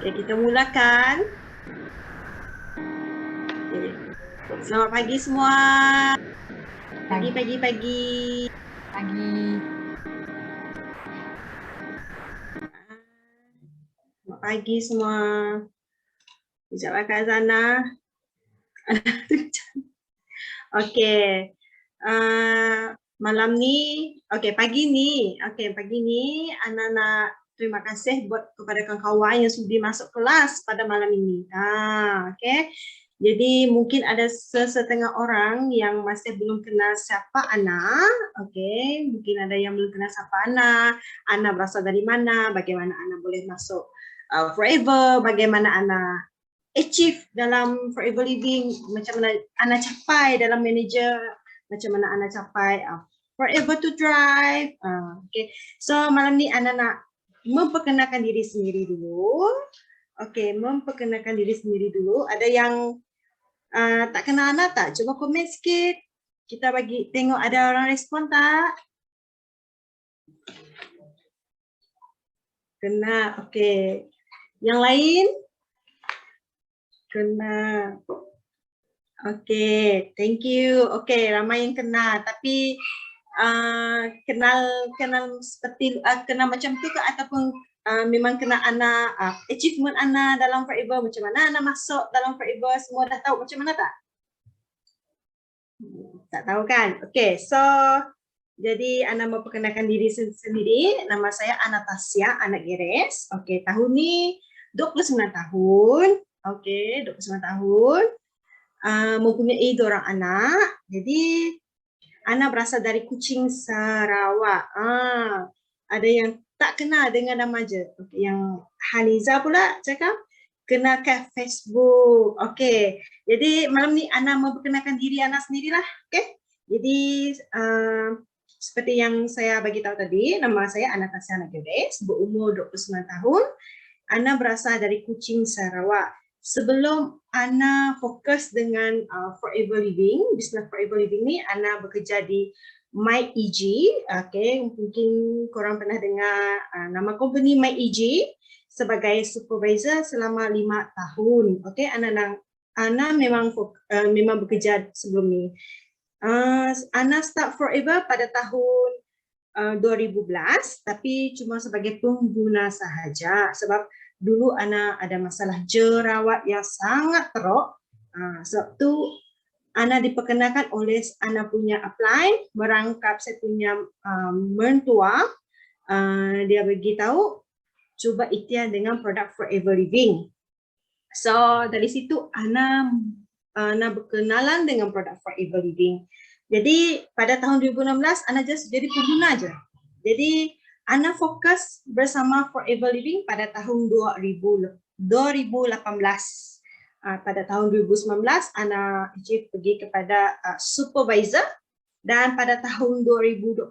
Okay, kita mulakan. Okay. Selamat pagi semua. Pagi. Selamat pagi semua. Sekejap Kak Zana. Okay. Malam ni, pagi ni Ana nak terima kasih buat kepada kawan-kawan yang sudi masuk kelas pada malam ini. Okay. Jadi mungkin ada sesetengah orang yang masih belum kenal siapa Ana. Okay. Mungkin ada yang belum kenal siapa Ana berasal dari mana, bagaimana Ana boleh masuk Forever, bagaimana Ana achieve dalam Forever Living, macam mana Ana capai dalam manager, macam mana Ana capai Forever to Drive. Okay. So malam ni Ana nak memperkenalkan diri sendiri dulu. Okay, memperkenalkan diri sendiri dulu. Ada yang tak kenal Ana tak? Cuba komen sikit. Kita bagi tengok ada orang respon tak? Kena, okay. Yang lain? Kena. Okay, thank you. Okay, ramai yang kenal. Tapi kenal seperti kenal macam tu ke ataupun memang kenal Ana achievement Ana dalam Forever, macam mana Ana masuk dalam Forever, semua dah tahu macam mana tak? Tak tahu kan? Okay, so jadi Ana mau perkenalkan diri sendiri. Nama saya Anastasia, anak Geres. Okay, tahun ni 29 tahun. Okay, 29 tahun. Mempunyai 2 orang anak. Jadi Ana berasal dari Kuching, Sarawak. Ada yang tak kenal dengan nama je. Okay, yang Haniza pula cakap kenal ke Facebook. Okay. Jadi malam ni Ana memperkenalkan diri Ana sendirilah. Okay. Jadi seperti yang saya bagi tahu tadi, nama saya Anastasia Nagares, berumur 29 tahun. Ana berasal dari Kuching, Sarawak. Sebelum Ana fokus dengan Forever Living, bisnes Forever Living ni, Ana bekerja di MyEG. Okay, mungkin korang pernah dengar nama company MyEG sebagai supervisor selama 5 tahun. Okay, Ana memang bekerja sebelum ni. Ana start Forever pada tahun 2011, tapi cuma sebagai pengguna sahaja sebab dulu Ana ada masalah jerawat yang sangat teruk. Sebab tu Ana diperkenalkan oleh Ana punya upline, merangkap saya punya mentua. Dia beritahu cuba ikhtiar dengan produk Forever Living. So dari situ Ana berkenalan dengan produk Forever Living. Jadi pada tahun 2016 Ana just jadi pengguna je. Jadi Ana fokus bersama Forever Living pada tahun 2018. Pada tahun 2019 Ana pergi kepada supervisor, dan pada tahun 2020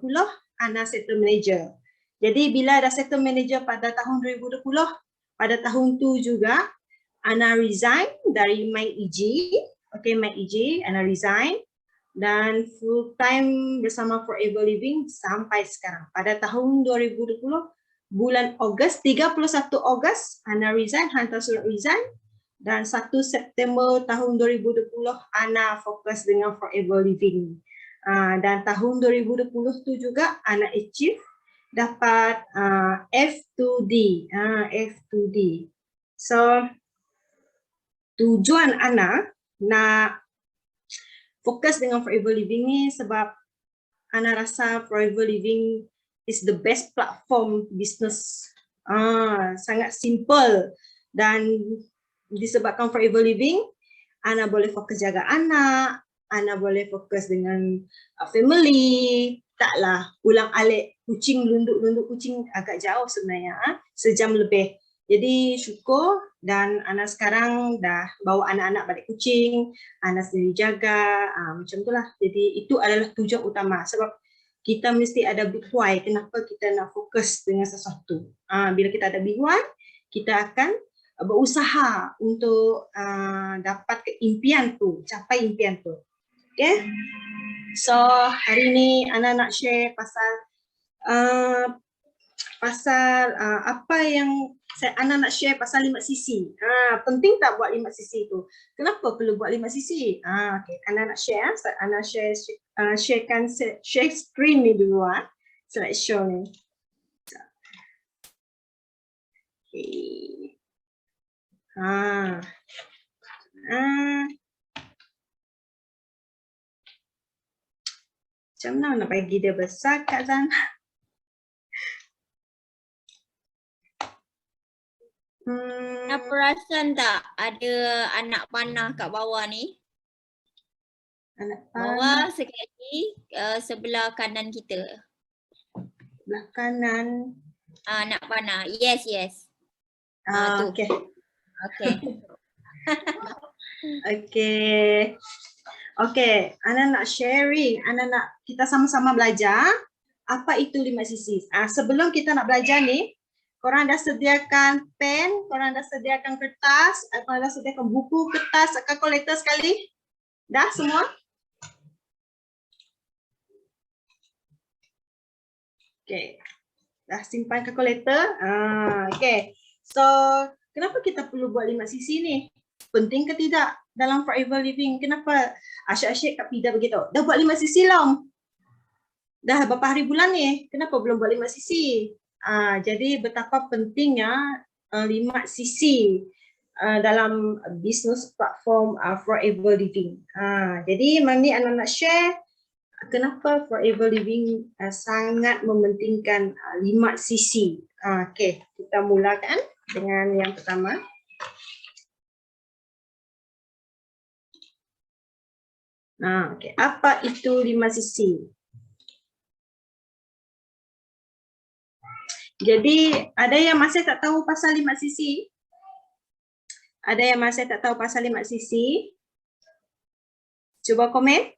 Ana settle manager. Jadi bila dah settle manager pada tahun 2020, pada tahun tu juga Ana resign dari MyEG. Okay, MyEG Ana resign dan full time bersama Forever Living sampai sekarang. Pada tahun 2020 bulan Ogos, 31 Ogos Ana resign, hantar surat resign, dan 1 September tahun 2020 Ana fokus dengan Forever Living. Dan tahun 2020 tu juga Ana achieve dapat F2D. F2D. So tujuan Ana nak fokus dengan Forever Living ni sebab Ana rasa Forever Living is the best platform business. Sangat simple, dan disebabkan Forever Living, Ana boleh fokus jaga anak, Ana boleh fokus dengan family. Taklah ulang-alik kucing, lunduk-lunduk kucing agak jauh sebenarnya, sejam lebih. Jadi syukur, dan Ana sekarang dah bawa anak-anak balik kucing, Ana sendiri jaga, macam itulah. Jadi itu adalah tujuan utama, sebab kita mesti ada big why, kenapa kita nak fokus dengan sesuatu. Bila kita ada big why, kita akan berusaha untuk dapat impian tu, capai impian tu. Okay? So hari ni Ana nak share pasal pasal apa yang Ana nak share pasal 5 sisi. Penting tak buat 5 sisi tu? Kenapa perlu buat 5 sisi? Okay. Ana nak share. Ana share screen ni dulu. Slideshow ni. Okay. Macam mana nak bagi dia besar, Kak Zana? Nak perasan tak ada anak panah kat bawah ni? Anak bawah sekali sebelah kanan kita. Sebelah kanan. Anak panah. Yes. Tu. Okay. Okay. Okay. Ana nak sharing. Ana nak kita sama-sama belajar apa itu 5 sisi. Sebelum kita nak belajar ni, korang dah sediakan pen, korang dah sediakan kertas, korang dah sediakan buku, kertas, kalkulator sekali? Dah semua? Okay. Dah simpan kalkulator? Okay. So, kenapa kita perlu buat 5 sisi ni? Penting ke tidak dalam forever living? Kenapa asyik-asyik Kak Pida begitu? Dah buat 5 sisi long? Dah berapa hari bulan ni? Kenapa belum buat 5 sisi? Jadi betapa pentingnya 5 sisi dalam bisnes platform forever living. Jadi malam ni Ana nak share kenapa forever living sangat mementingkan 5 sisi. Okay, kita mulakan dengan yang pertama. Okay. Apa itu 5 sisi? Jadi ada yang masih tak tahu pasal 5 sisi? Ada yang masih tak tahu pasal 5 sisi? Cuba komen.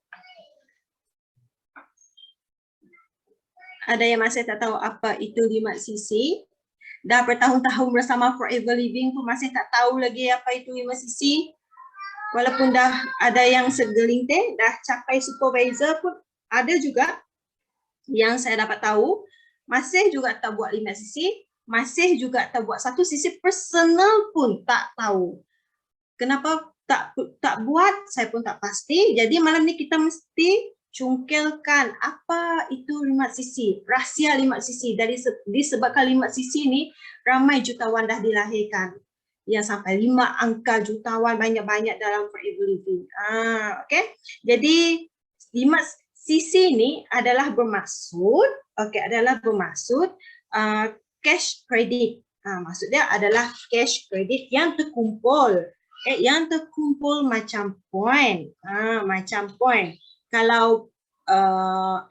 Ada yang masih tak tahu apa itu 5 sisi? Dah bertahun-tahun bersama Forever Living pun masih tak tahu lagi apa itu 5 sisi? Walaupun dah ada yang segelintir, dah capai supervisor pun ada juga yang saya dapat tahu masih juga tak buat 5 sisi, masih juga tak buat 1 sisi personal pun tak tahu. Kenapa tak buat, saya pun tak pasti. Jadi malam ni kita mesti cungkilkan apa itu 5 sisi, rahsia 5 sisi. Disebabkan 5 sisi ni ramai jutawan dah dilahirkan. Yang sampai 5 angka jutawan banyak-banyak dalam forever living. Okay. Jadi 5 sisi ni adalah bermaksud cash credit. Maksud dia adalah cash credit yang terkumpul. Yang terkumpul macam point. Macam point. Kalau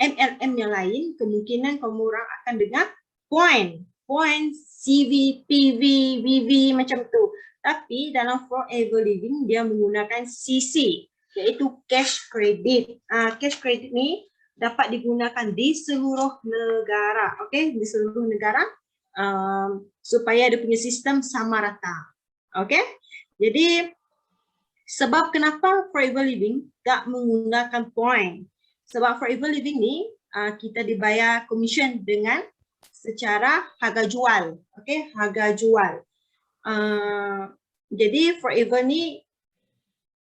MLM yang lain, kemungkinan kamu orang akan dengar point. Point, CV, PV, VV macam tu. Tapi dalam forever living dia menggunakan CC. Iaitu cash credit. Cash credit ni dapat digunakan di seluruh negara, di seluruh negara supaya dia punya sistem sama rata, Jadi sebab kenapa forever living tak menggunakan point? Sebab forever living ni kita dibayar commission dengan secara harga jual, harga jual. Jadi forever ni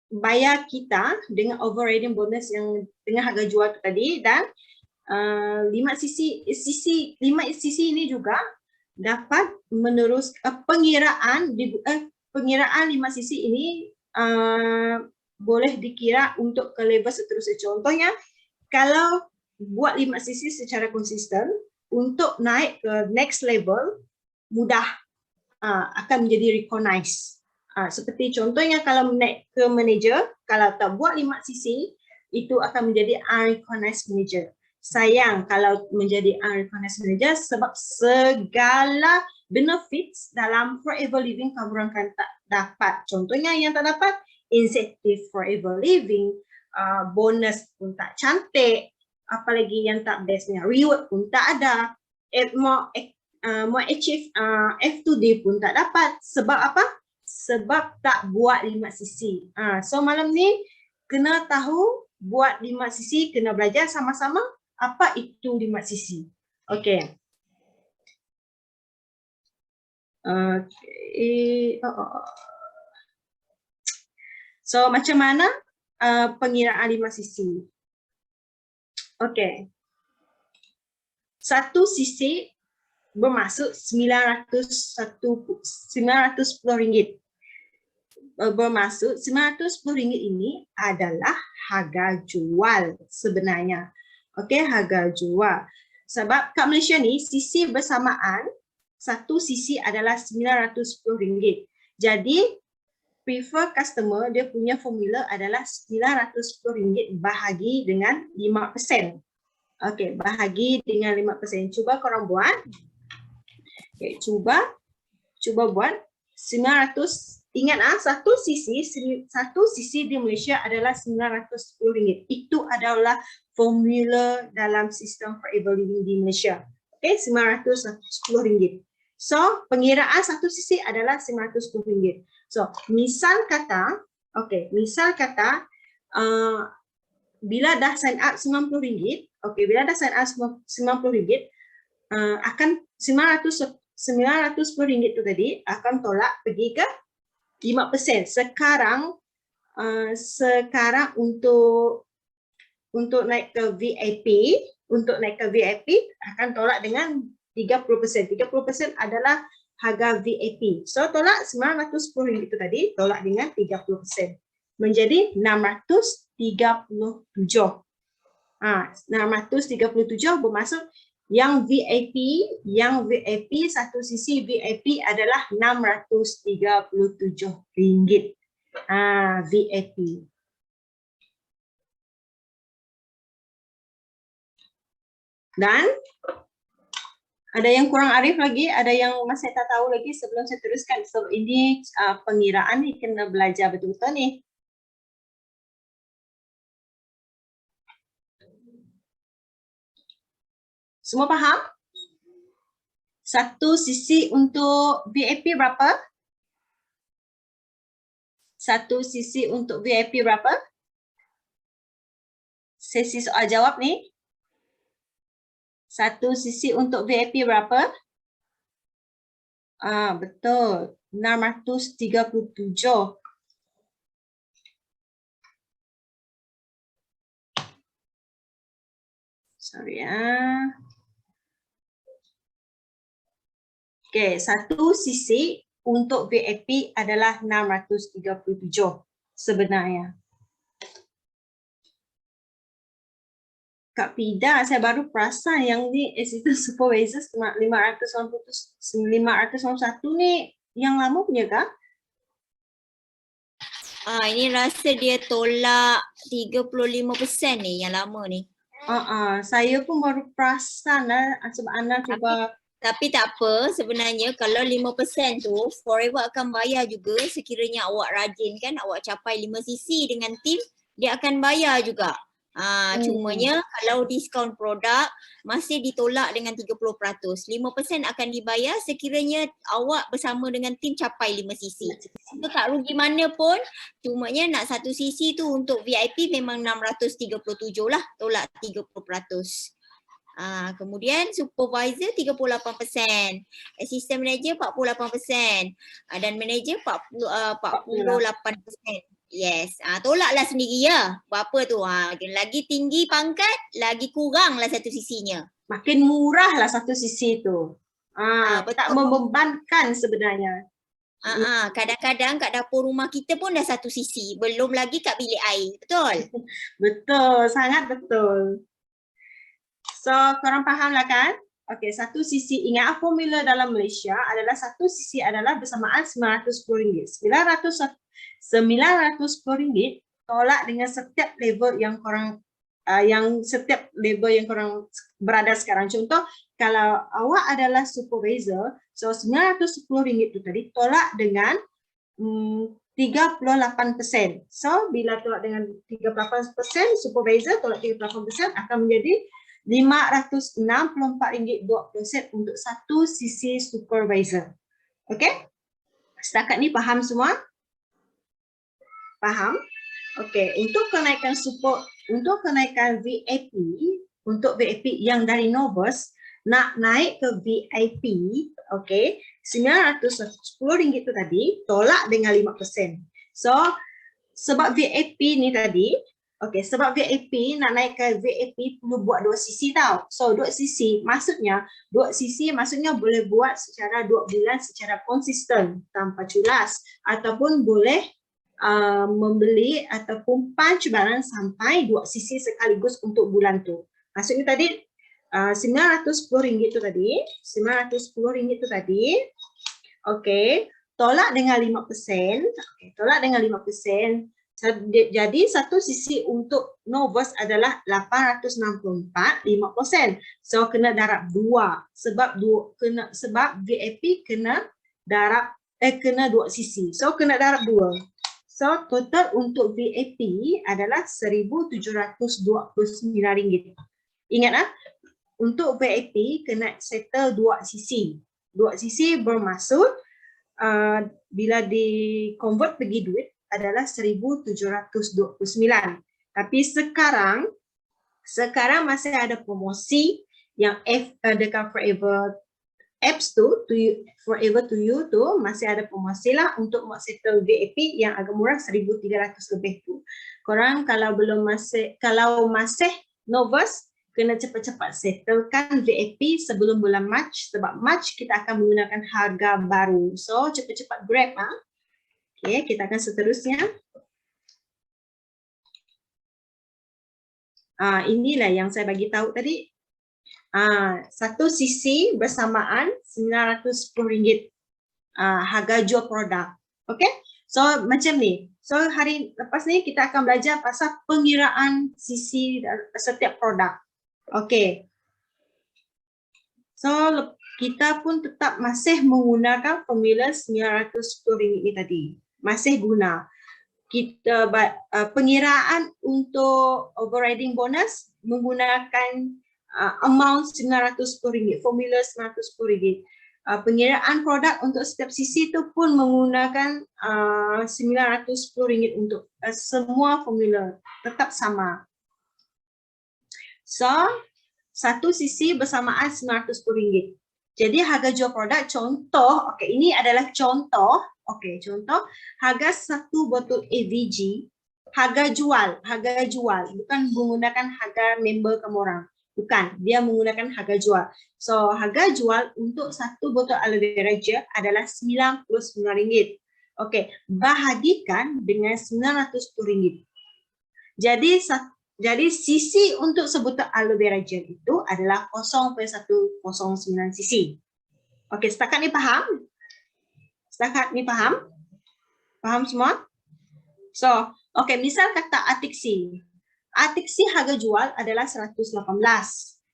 bayar kita dengan overriding bonus yang dengan harga jual tu tadi, dan 5 sisi ini juga dapat meneruskan pengiraan 5 sisi ini boleh dikira untuk ke level seterusnya. Contohnya kalau buat 5 sisi secara konsisten, untuk naik ke next level mudah, akan menjadi recognized. Seperti contohnya kalau naik ke manager, kalau tak buat 5 sisi, itu akan menjadi unrecognized manager. Sayang kalau menjadi unrecognized manager sebab segala benefits dalam forever living kamu orang kan tak dapat. Contohnya yang tak dapat, insentif forever living, bonus pun tak cantik, apalagi yang tak bestnya, reward pun tak ada, more achieve F2D pun tak dapat. Sebab apa? Sebab tak buat 5 sisi. So malam ni kena tahu buat 5 sisi, kena belajar sama-sama apa itu 5 sisi. Okay. Okay. So macam mana pengiraan 5 sisi? Okay. Satu sisi bermaksud RM910. Bermaksud RM910 ini adalah harga jual sebenarnya. Okey, harga jual. Sebab kat Malaysia ni sisi bersamaan satu sisi adalah RM910. Jadi prefer customer dia punya formula adalah RM910 bahagi dengan 5%. Okey, bahagi dengan 5%. Cuba korang buat. Okey, cuba buat 900. Ingat satu sisi di Malaysia adalah RM910. Itu adalah formula dalam sistem Forever Living di Malaysia. Okey, RM910. So, pengiraan satu sisi adalah RM910. So, misal kata, bila dah sign up RM90, okey, bila dah sign up RM90, akan RM910 itu tadi akan tolak pergi ke 5%. Sekarang untuk naik ke VIP, akan tolak dengan 30%. 30% adalah harga VIP. So tolak RM910 itu tadi tolak dengan 30%. Menjadi 637. 637 bermaksud yang VIP satu sisi VIP adalah RM637. VIP. Dan ada yang kurang arif lagi, ada yang masih tak tahu lagi sebelum saya teruskan. So ini pengiraan ni kena belajar betul-betul ni. Semua faham? Satu sisi untuk VIP berapa? Satu sisi untuk VIP berapa? Sesi soal jawab ni. Satu sisi untuk VIP berapa? Betul. 637. Sorry Okey, satu sisi untuk VIP adalah 637 sebenarnya. Kak Pida, saya baru perasan yang ni assistant supervisor 591 ni yang lama punya kah? Ini rasa dia tolak 35% ni yang lama ni. Saya pun baru perasan lah sebab Ana cuba. Tapi tak apa, sebenarnya kalau 5% tu Forever akan bayar juga sekiranya awak rajin kan, awak capai 5 sisi dengan tim, dia akan bayar juga. Cumanya kalau diskaun produk masih ditolak dengan 30%. 5% akan dibayar sekiranya awak bersama dengan tim capai 5 sisi. Itu tak rugi mana pun, cumanya nak satu sisi tu untuk VIP memang 637 lah, tolak 30%. Kemudian supervisor 38%, assistant manager 48%, dan manager 48%. Yes, tolaklah sendiri ya. Berapa tu? Lagi tinggi pangkat, lagi kurang lah satu sisinya. Makin murah lah satu sisi tu. Tak membebankan sebenarnya. Kadang-kadang kat dapur rumah kita pun dah satu sisi. Belum lagi kat bilik air. Betul? Betul, sangat betul. So, korang faham lah kan? Okey, satu sisi, ingat formula dalam Malaysia adalah satu sisi adalah bersamaan RM910. RM910 tolak dengan setiap level yang korang berada sekarang. Contoh, kalau awak adalah supervisor, so RM910 itu tadi tolak dengan 38%. So, bila tolak dengan 38%, supervisor tolak 38% akan menjadi RM564.20 untuk satu sisi supervisor. Okey? Setakat ni faham semua? Faham? Okey, untuk kenaikan VIP, untuk VIP yang dari novice, nak naik ke VIP, okey, RM910 tu tadi tolak dengan 5%. So sebab VIP ni tadi, okey, sebab VIP nak naik ke VIP perlu buat 2 sisi tau. So 2 sisi maksudnya boleh buat secara 2 bulan secara konsisten tanpa culas, ataupun boleh membeli ataupun punch barang sampai 2 sisi sekaligus untuk bulan tu. Maksudnya tadi RM910 tu tadi, RM910 tu tadi, okey, tolak dengan 5%, okey, tolak dengan 5%. Jadi satu sisi untuk novice adalah 864, 5%. So kena darab 2 sebab VIP kena darab kena 2 sisi. So kena darab 2. So total untuk VIP adalah RM1,729. Ingat untuk VIP kena settle 2 sisi. 2 sisi bermaksud bila di convert pergi duit adalah 1,729. Tapi sekarang masih ada promosi yang dekat Forever Apps tu, Forever to You tu masih ada promosi lah untuk buat settle VIP yang agak murah 1,300 lebih tu. Korang kalau masih novice kena cepat-cepat settlekan VIP sebelum bulan Mac, sebab Mac kita akan menggunakan harga baru. So cepat-cepat grab . Okey, kita akan seterusnya. Inilah yang saya bagi tahu tadi. Satu sisi bersamaan RM910 harga jual produk. Okey? So macam ni. So hari lepas ni kita akan belajar pasal pengiraan sisi setiap produk. Okey. So kita pun tetap masih menggunakan formula RM910 ini tadi. Masih guna. Kita pengiraan untuk overriding bonus menggunakan amount RM910, formula RM910. Pengiraan produk untuk setiap sisi itu pun menggunakan RM910 untuk semua formula tetap sama. So satu sisi bersamaan RM910. Jadi harga jual produk contoh, okey, ini adalah contoh, okey, contoh harga satu botol AVG, harga jual bukan menggunakan harga member kamu orang. Bukan, dia menggunakan harga jual. So, harga jual untuk satu botol aloe vera gel adalah RM99. Okey, bahagikan dengan RM910. Jadi sisi untuk sebotol aloe vera gel itu adalah 0.109 cc. Okey, setakat ni faham? Faham semua? So, okey, misal kata Artixi. Artixi harga jual adalah 118.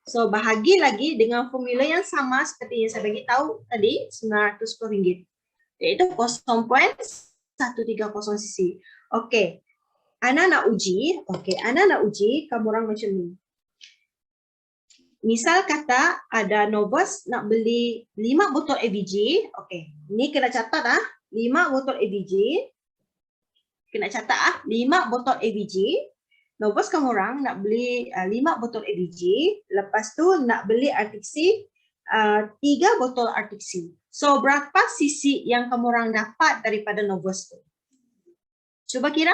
So bahagi lagi dengan formula yang sama seperti yang saya bagi tahu tadi, RM910. Iaitu 0.130 cc. Okey. Ana nak uji, kamu orang macam ni. Misal kata ada novice nak beli 5 botol AVG. Okey, ni kena catat 5 botol AVG. Kena catat 5 botol AVG. Novice kamu orang nak beli 5 botol AVG, lepas tu nak beli Artixi 3 botol Artixi. So berapa sisi yang kamu orang dapat daripada novice tu? Cuba kira.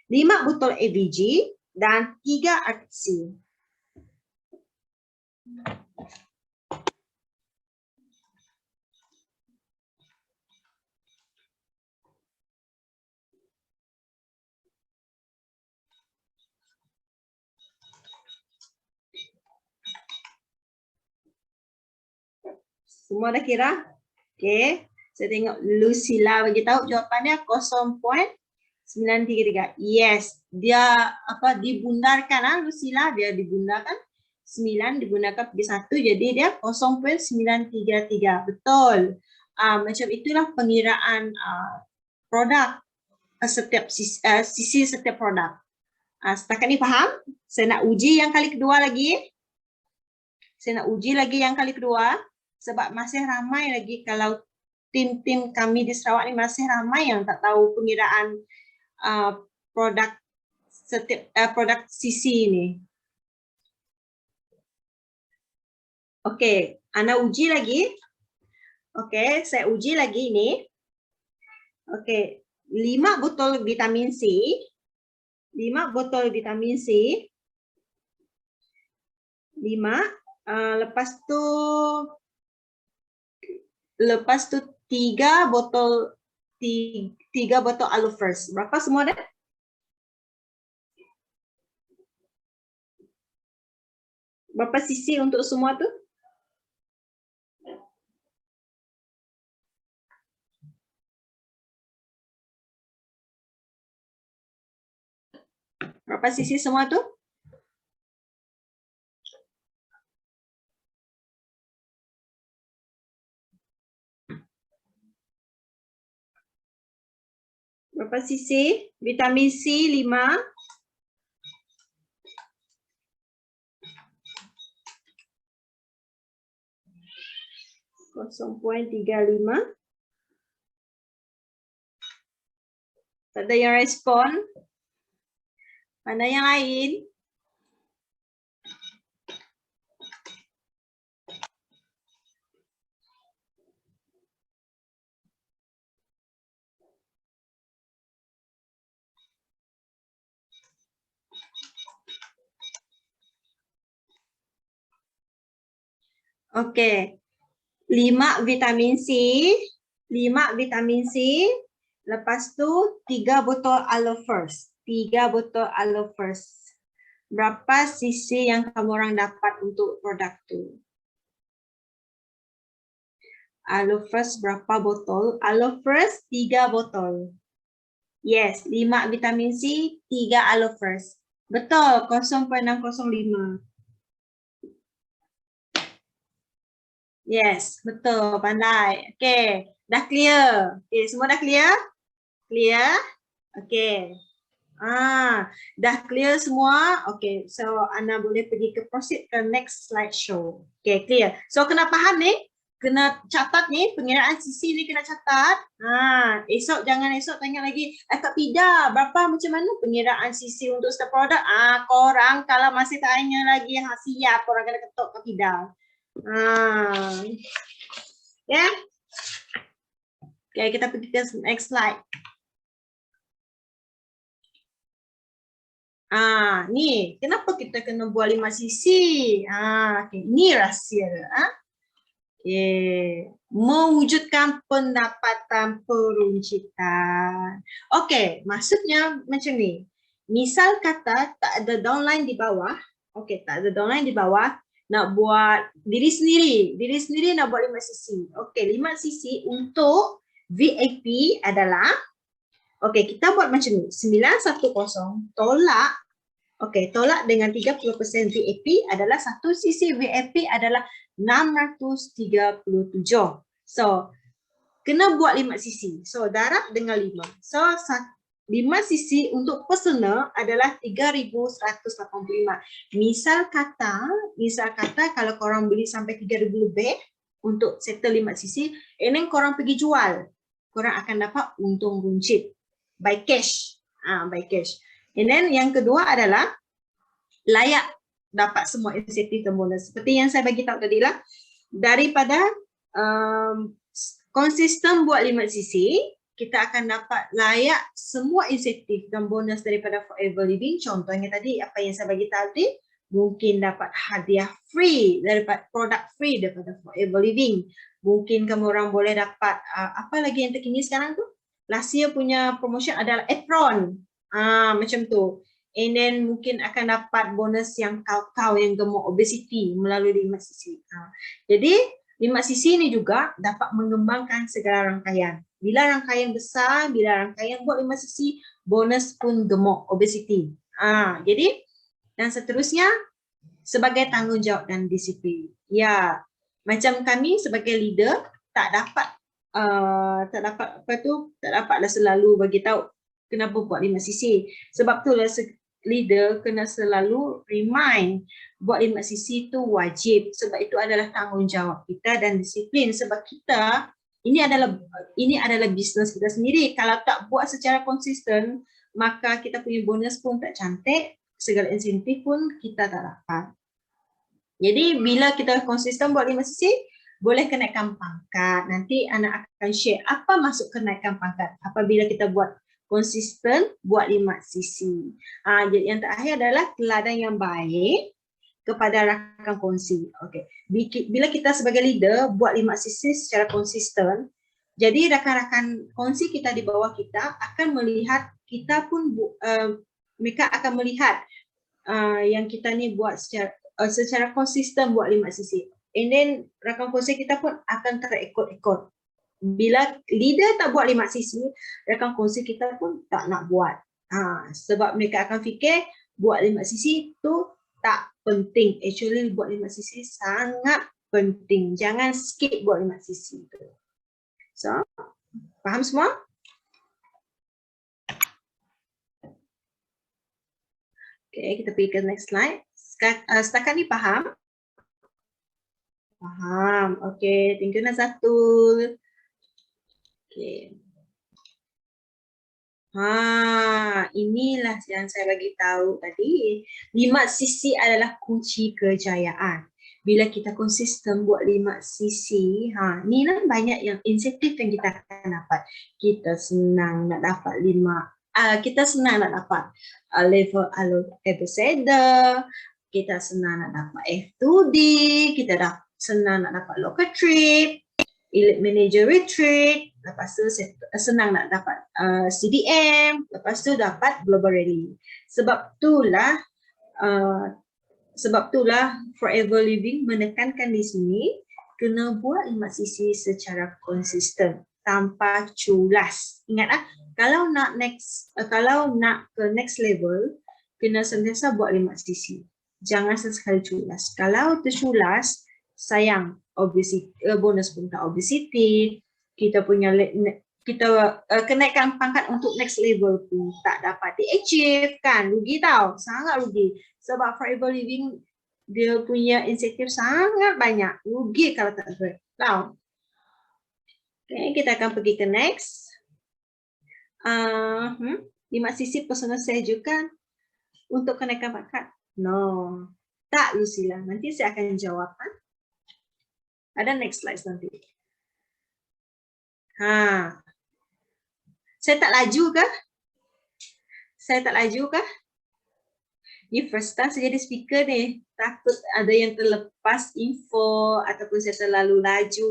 5 botol AVG dan 3 Artixi. Semua dah kira? Okey. Saya tengok Lucila bagi tahu jawapannya 0.933. Yes, dia dibundarkan Lucila, dia dibundarkan 9 dibundarkan pergi 1 jadi dia 0.933. Betul. Macam itulah pengiraan produk setiap sisi setiap produk. Setakat ni faham? Saya nak uji yang kali kedua lagi. Sebab masih ramai lagi kalau tim-tim kami di Sarawak ni masih ramai yang tak tahu pengiraan produk setiap produk sisi ni. Okey, Ana uji lagi. Okey, saya uji lagi ini. Okey, 5 botol vitamin C. 5 botol vitamin C. 5. Lepas tu 3 botol 3 botol Aloe First. Berapa semua dah? Berapa sisi untuk semua tu? Berapa sisi semua tu? Berapa sisi? Vitamin C 5. (0.35). Tak ada yang respon. Mana yang lain? Okey. 5 vitamin C. 5 vitamin C. Lepas tu 3 botol Aloe First. 3 botol Aloe First. Berapa sisi yang kamu orang dapat untuk produk tu? Aloe First berapa botol? Aloe First 3 botol. Yes, 5 vitamin C, 3 Aloe First. Betul, 0.605. Yes, betul, pandai. Okey, dah clear. Okey, semua dah clear? Clear? Okey. Dah clear semua. Okey, so Ana boleh pergi ke proceed ke next slide show. Okey, clear. So kena faham ni, kena catat ni, pengiraan sisi ni kena catat. Esok jangan esok tanya lagi, Kak Pida, berapa macam mana pengiraan sisi untuk setiap produk? Korang kalau masih tanya lagi, siap korang kena ketuk Kak Pida. Ya. Okay, kita pergi ke next slide. Ni kenapa kita kena buat 5 sisi? Okay, ni rahsia. Mewujudkan pendapatan peruncitan. Okey, maksudnya macam ni. Misal kata tak ada downline di bawah. Okey, tak ada downline di bawah. Nak buat diri sendiri nak buat 5 sisi. Okey, 5 sisi untuk VIP adalah, okey, kita buat macam ni. 910 tolak, okey, tolak dengan 30% VIP adalah satu sisi VIP adalah 637. So, kena buat 5 sisi. So, darab dengan 5. So, 5 sisi untuk personal adalah 3,185. Misal kata kalau korang beli sampai 3,000 lebih untuk settle 5 sisi, and then korang pergi jual, korang akan dapat untung runcit by cash. By cash. And then yang kedua adalah layak dapat semua insentif dan bonus. Seperti yang saya bagi tahu tadi lah, daripada konsisten buat 5 sisi, kita akan dapat layak semua insentif dan bonus daripada Forever Living. Contohnya tadi, apa yang saya bagi tahu tadi, mungkin dapat hadiah free daripada produk free daripada Forever Living. Mungkin kamu orang boleh dapat, apa lagi yang terkini sekarang tu? Last year punya promotion adalah apron. Macam tu. And then mungkin akan dapat bonus yang kau yang gemuk obesity melalui 5 sisi. Jadi 5 sisi ni juga dapat mengembangkan segala rangkaian. Bila rangkaian besar, bila rangkaian buat 5 sisi, bonus pun gemuk obesity. Jadi dan seterusnya sebagai tanggungjawab dan disiplin. Ya, macam kami sebagai leader tak dapatlah selalu bagi tahu kenapa buat 5 sisi. Sebab itulah leader kena selalu remind buat 5 sisi itu wajib, sebab itu adalah tanggungjawab kita dan disiplin, sebab kita ini adalah bisnes kita sendiri. Kalau tak buat secara konsisten, maka kita punya bonus pun tak cantik, segala insentif pun kita tak dapat. Jadi bila kita konsisten buat 5 sisi, boleh kenaikan pangkat. Nanti anak akan share apa maksud kenaikan pangkat apabila kita buat konsisten buat 5 sisi. Jadi yang terakhir adalah teladan yang baik kepada rakan kongsi. Okey. Bila kita sebagai leader buat 5 sisi secara konsisten, jadi rakan-rakan kongsi kita di bawah kita akan melihat kita pun mereka akan melihat yang kita ni buat secara konsisten buat 5 sisi. And then rakan kongsi kita pun akan terekod-ekod. Bila leader tak buat 5 sisi, rakan kongsi kita pun tak nak buat. Sebab mereka akan fikir buat 5 sisi tu tak penting. Actually buat 5 sisi sangat penting. Jangan skip buat 5 sisi tu. So, faham semua? Okay, kita pergi ke next slide. Setakat ni faham? Faham. Okay, thank you Nazatul. Okay. Inilah yang saya bagi tahu tadi. 5 sisi adalah kunci kejayaan. Bila kita konsisten buat 5 sisi, ni lah banyak yang insentif yang kita akan dapat. Kita senang nak dapat level ambassador, kita senang nak dapat F2D, kita senang nak dapat local trip, elite manager retreat, lepas tu senang nak dapat CDM, lepas tu dapat global rally. Sebab itulah Forever Living menekankan di sini kena buat 5 sisi secara konsisten tanpa culas. Ingat kalau nak ke next level kena sentiasa buat 5 sisi. Jangan sesekali culas. Kalau terculas, sayang, bonus pun tak obesity, kita kenaikan pangkat untuk next level pun tak dapat di-achieve kan, rugi tau, sangat rugi. Sebab Forever Living dia punya insentif sangat banyak, rugi kalau tak tau. Okay, kita akan pergi ke next. 5 sisi personal saya ajukan untuk kenaikan pangkat. No, tak Lucila, nanti saya akan jawab. Ada next slide nanti. Saya tak laju kah? Ni first time saya jadi speaker ni. Takut ada yang terlepas info ataupun saya terlalu laju.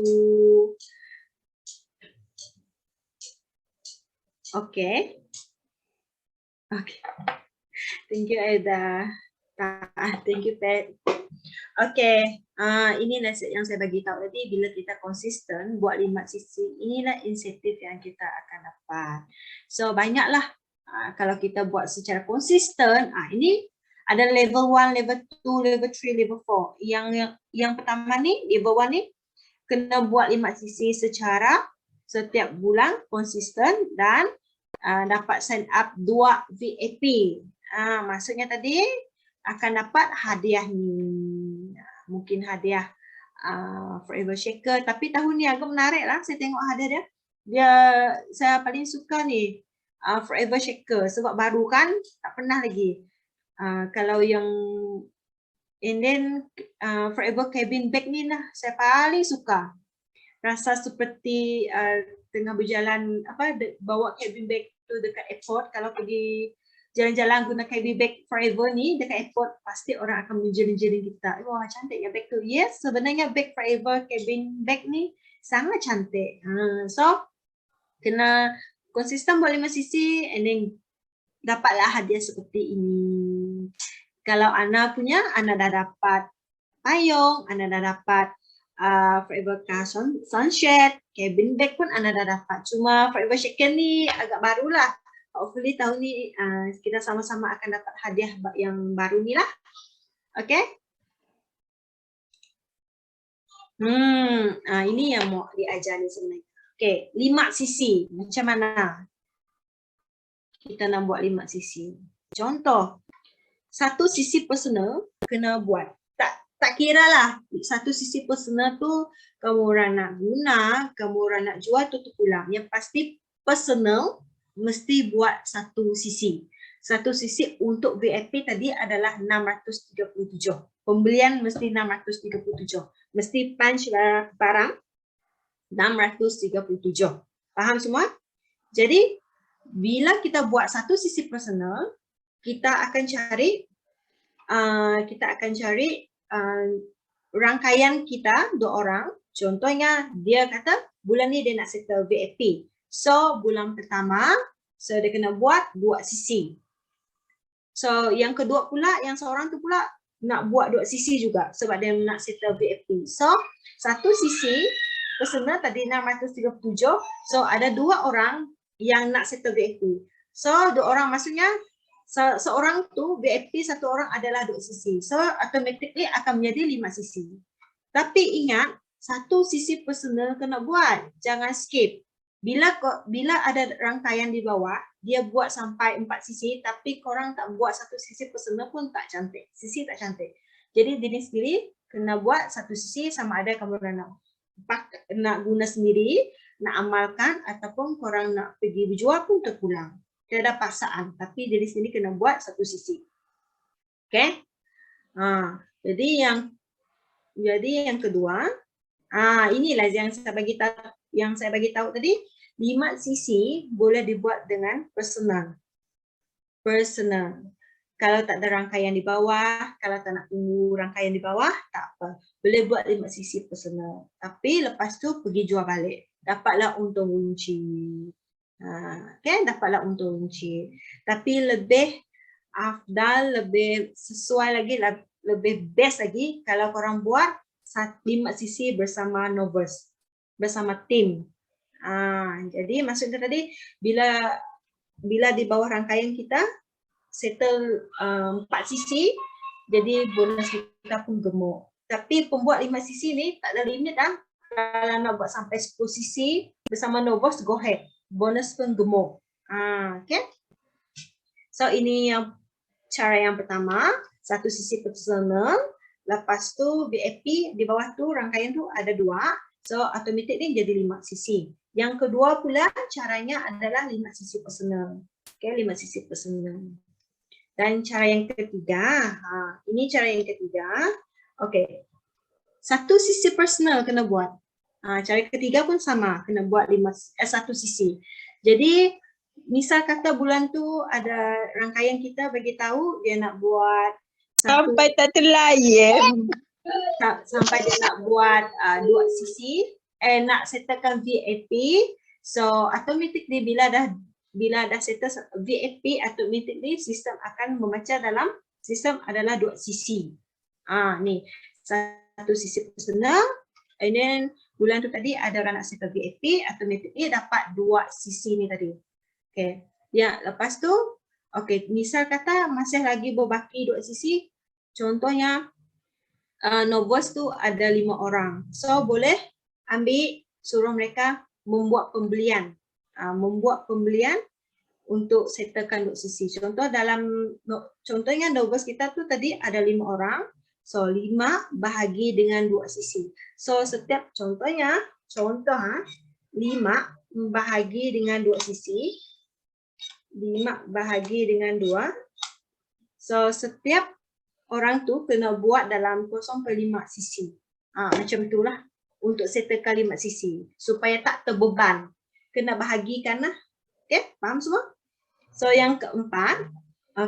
Okay. Thank you Aida. Thank you Pat. Okay, ini nasihat yang saya bagi tahu tadi. Bila kita konsisten buat 5 sisi, inilah insentif yang kita akan dapat. So banyaklah kalau kita buat secara konsisten. Ini ada level 1, level 2, level 3, level 4. Yang pertama ni, level 1 ni kena buat 5 sisi secara setiap bulan konsisten dan dapat sign up 2 VIP. Maksudnya tadi akan dapat hadiah ni. Mungkin hadiah Forever Shaker. Tapi tahun ni agak menarik lah. Saya tengok hadiah dia. Saya paling suka ni Forever Shaker. Sebab baru kan. Tak pernah lagi. Kalau yang and then Forever Cabin Bag ni lah. Saya paling suka. Rasa seperti tengah berjalan bawa cabin bag tu dekat airport. Kalau pergi jalan-jalan guna cabin bag Forever ni dekat airport, pasti orang akan menjeling-jeling kita. Wah, cantiknya bag tu. Yes, sebenarnya bag Forever cabin bag ni sangat cantik. So, kena konsisten buat 5 sisi and then dapatlah hadiah seperti ini. Kalau Ana punya, Ana dah dapat payung, Ana dah dapat Forever Car Sunshade, cabin bag pun Ana dah dapat. Cuma Forever Shaker ni agak barulah. Hopefully tahun ni kita sama-sama akan dapat hadiah yang baru ni lah. Okay. Ini yang mau diajar ni sebenarnya. Okay, 5 sisi. Macam mana kita nak buat 5 sisi? Contoh, 1 sisi personal kena buat. Tak kira lah, 1 sisi personal tu kamu orang nak guna, kamu orang nak jual tutup pulang. Yang pasti personal mesti buat 1 sisi. 1 sisi untuk VIP tadi adalah 637. Pembelian mesti 637. Mesti punch barang 637. Faham semua? Jadi bila kita buat satu sisi personal, kita akan cari rangkaian kita 2 orang. Contohnya dia kata bulan ni dia nak settle VIP. So bulan pertama, so dia kena buat 2 sisi. So yang kedua pula, yang seorang tu pula nak buat 2 sisi juga sebab dia nak settle VIP. So satu sisi personal tadi 637. So ada 2 orang yang nak settle VIP. So 2 orang maksudnya seorang tu VIP, 1 orang adalah 2 sisi. So automatically akan menjadi 5 sisi. Tapi ingat, satu sisi personal kena buat. Jangan skip. Bila ada rangkaian di bawah, dia buat sampai 4 sisi, tapi korang tak buat satu sisi personal pun tak cantik. Sisi tak cantik. Jadi diri sendiri kena buat satu sisi sama ada kamu nak guna sendiri, nak amalkan ataupun korang nak pergi berjual pun terpulang. Tiada paksaan, tapi diri sendiri kena buat satu sisi. Okay? Jadi yang kedua, inilah yang saya bagi tahu tadi. 5 sisi boleh dibuat dengan personal. Kalau tak ada rangkaian di bawah, kalau tak nak tunggu rangkaian di bawah, tak apa. Boleh buat 5 sisi personal. Tapi lepas tu pergi jual balik. Dapatlah untung kunci. Okay, dapatlah untung kunci. Tapi lebih afdal, lebih sesuai lagi, lebih best lagi kalau korang buat 5 sisi bersama novice, bersama tim. Jadi maksudnya tadi bila di bawah rangkaian kita settle 4 sisi, jadi bonus kita pun gemuk. Tapi pembuat 5 sisi ni tak ada limit dah. Kalau nak buat sampai 10 sisi bersama novice, go ahead. Bonus pun gemuk. Okay. So ini yang cara yang pertama, satu sisi personal. Lepas tu VIP di bawah tu rangkaian tu ada 2. So automatic ni jadi 5 sisi. Yang kedua pula caranya adalah 5 sisi personal. Okay, 5 sisi personal. Dan cara yang ketiga, ini cara yang ketiga. Okay, satu sisi personal kena buat. Cara ketiga pun sama, kena buat 1 sisi. Jadi misal kata bulan tu ada rangkaian kita bagi tahu dia nak buat sampai tak terlayan. Sampai dia nak buat 2 sisi, nak settlekan VIP. So automatically bila dah settle VIP, automatically sistem akan membaca dalam sistem adalah 2 sisi. Ni satu sisi personal, and then bulan tu tadi ada orang nak settle VIP, automatically dapat 2 sisi ni tadi. Okay. Ya, lepas tu, okay, misal kata masih lagi berbaki 2 sisi, contohnya novice tu ada 5 orang. So boleh ambil, suruh mereka membuat pembelian. Membuat pembelian untuk settlekan 2 sisi. Contohnya novice kita tu tadi ada 5 orang. So 5 bahagi dengan 2 sisi. So setiap contohnya, 5 bahagi dengan 2 sisi. 5 bahagi dengan 2. So setiap orang tu kena buat dalam 0,5 sisi. Macam itulah untuk settlekan 5 sisi. Supaya tak terbeban. Kena bahagikan lah. Okay, faham semua? So yang keempat,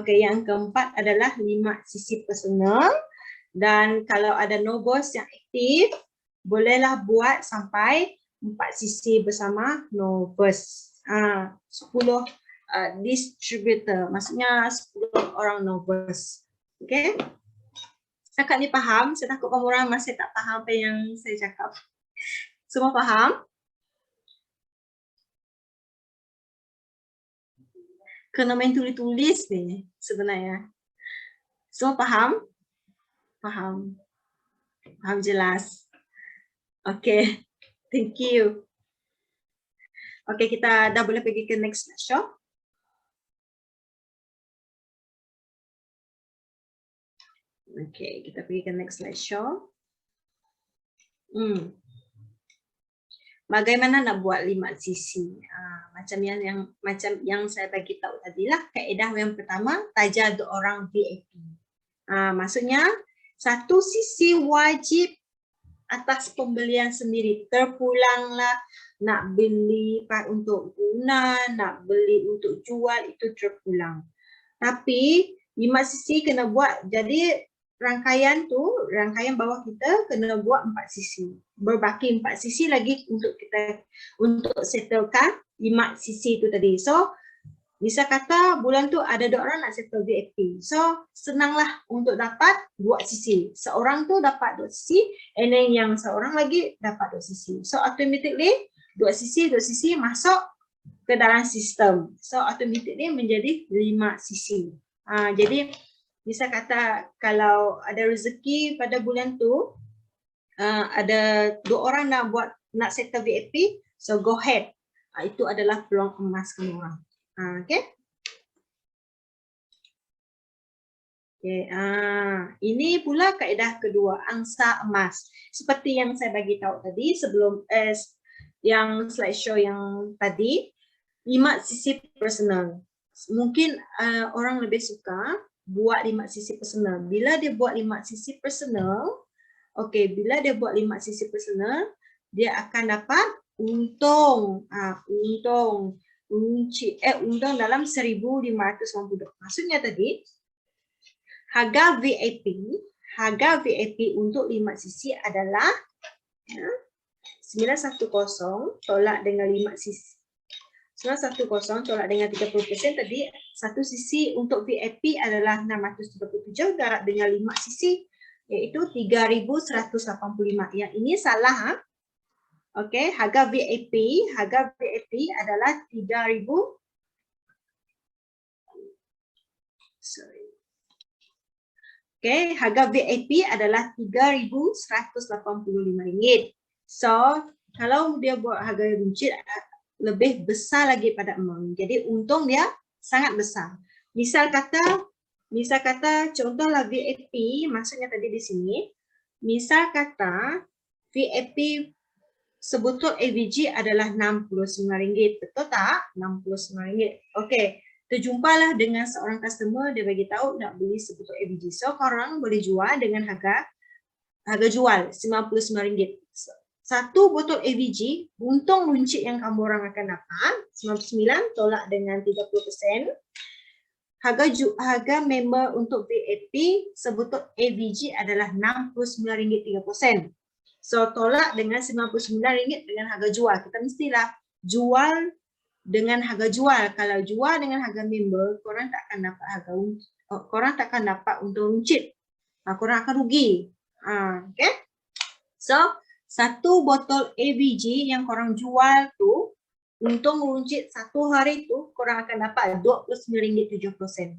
yang keempat adalah 5 sisi personal. Dan kalau ada novice yang aktif, bolehlah buat sampai 4 sisi bersama novice. 10 distributor, maksudnya 10 orang novice. Okay? Cakap ni faham? Saya takut kamu orang masih tak faham apa yang saya cakap. Semua faham? Kena main tulis-tulis ni sebenarnya. Semua faham? Faham. Faham jelas. Okay. Thank you. Okay, kita dah boleh pergi ke next slideshow. Okay, kita pergi ke next slideshow. Bagaimana nak buat 5 sisi? Macam yang saya bagi tahu tadilah, kaedah yang pertama, taja 2 orang VIP. Maksudnya Satu sisi wajib atas pembelian sendiri, terpulanglah nak beli untuk guna, nak beli untuk jual itu terpulang. Tapi 5 sisi kena buat, jadi rangkaian bawah kita kena buat 4 sisi. Berbaki 4 sisi lagi untuk kita settlekan 5 sisi itu tadi. So bisa kata bulan tu ada 2 orang nak settle VAT. So senanglah untuk dapat 2 sisi. Seorang tu dapat 2 sisi, and then yang seorang lagi dapat 2 sisi. So automatically 2 sisi masuk ke dalam sistem. So automatically menjadi 5 sisi. Jadi bisa kata kalau ada rezeki pada bulan tu, ada 2 orang nak settle VAT, so go ahead. Itu adalah peluang emas kamu orang. Okay. Ini pula kaedah kedua, angsa emas. Seperti yang saya bagi tahu tadi sebelum yang slideshow yang tadi, 5 sisi personal. Mungkin orang lebih suka buat 5 sisi personal. Bila dia buat 5 sisi personal, bila dia buat 5 sisi personal, dia akan dapat untung dalam 1,590. Maksudnya tadi harga VIP untuk 5 sisi adalah 910 tolak dengan 5 sisi. 910 tolak dengan 30% tadi, satu sisi untuk VIP adalah 637 darab dengan 5 sisi iaitu 3,185. Yang ini salah. Okey, harga VIP adalah 3,000. Okey, harga VIP adalah RM3,185. So, kalau dia buat harga runcit lebih besar lagi pada amount. Jadi untung dia sangat besar. Misal kata contohlah VIP, maksudnya tadi di sini, misal kata VIP sebetul AVG adalah RM69, betul tak? RM69. Okey, terjumpalah dengan seorang customer, dia bagi tahu nak beli sebetul AVG. So korang boleh jual dengan harga jual RM99. Satu botol AVG, untung runcit yang kamu orang akan dapat 99 tolak dengan 30%. Harga member untuk VIP sebetul AVG adalah RM69.30. So tolak dengan RM99 dengan harga jual. Kita mestilah jual dengan harga jual. Kalau jual dengan harga member, korang tak akan dapat untung runcit. Korang akan rugi. Okay? So satu botol AVG yang korang jual tu, untung runcit satu hari tu, korang akan dapat RM29.70.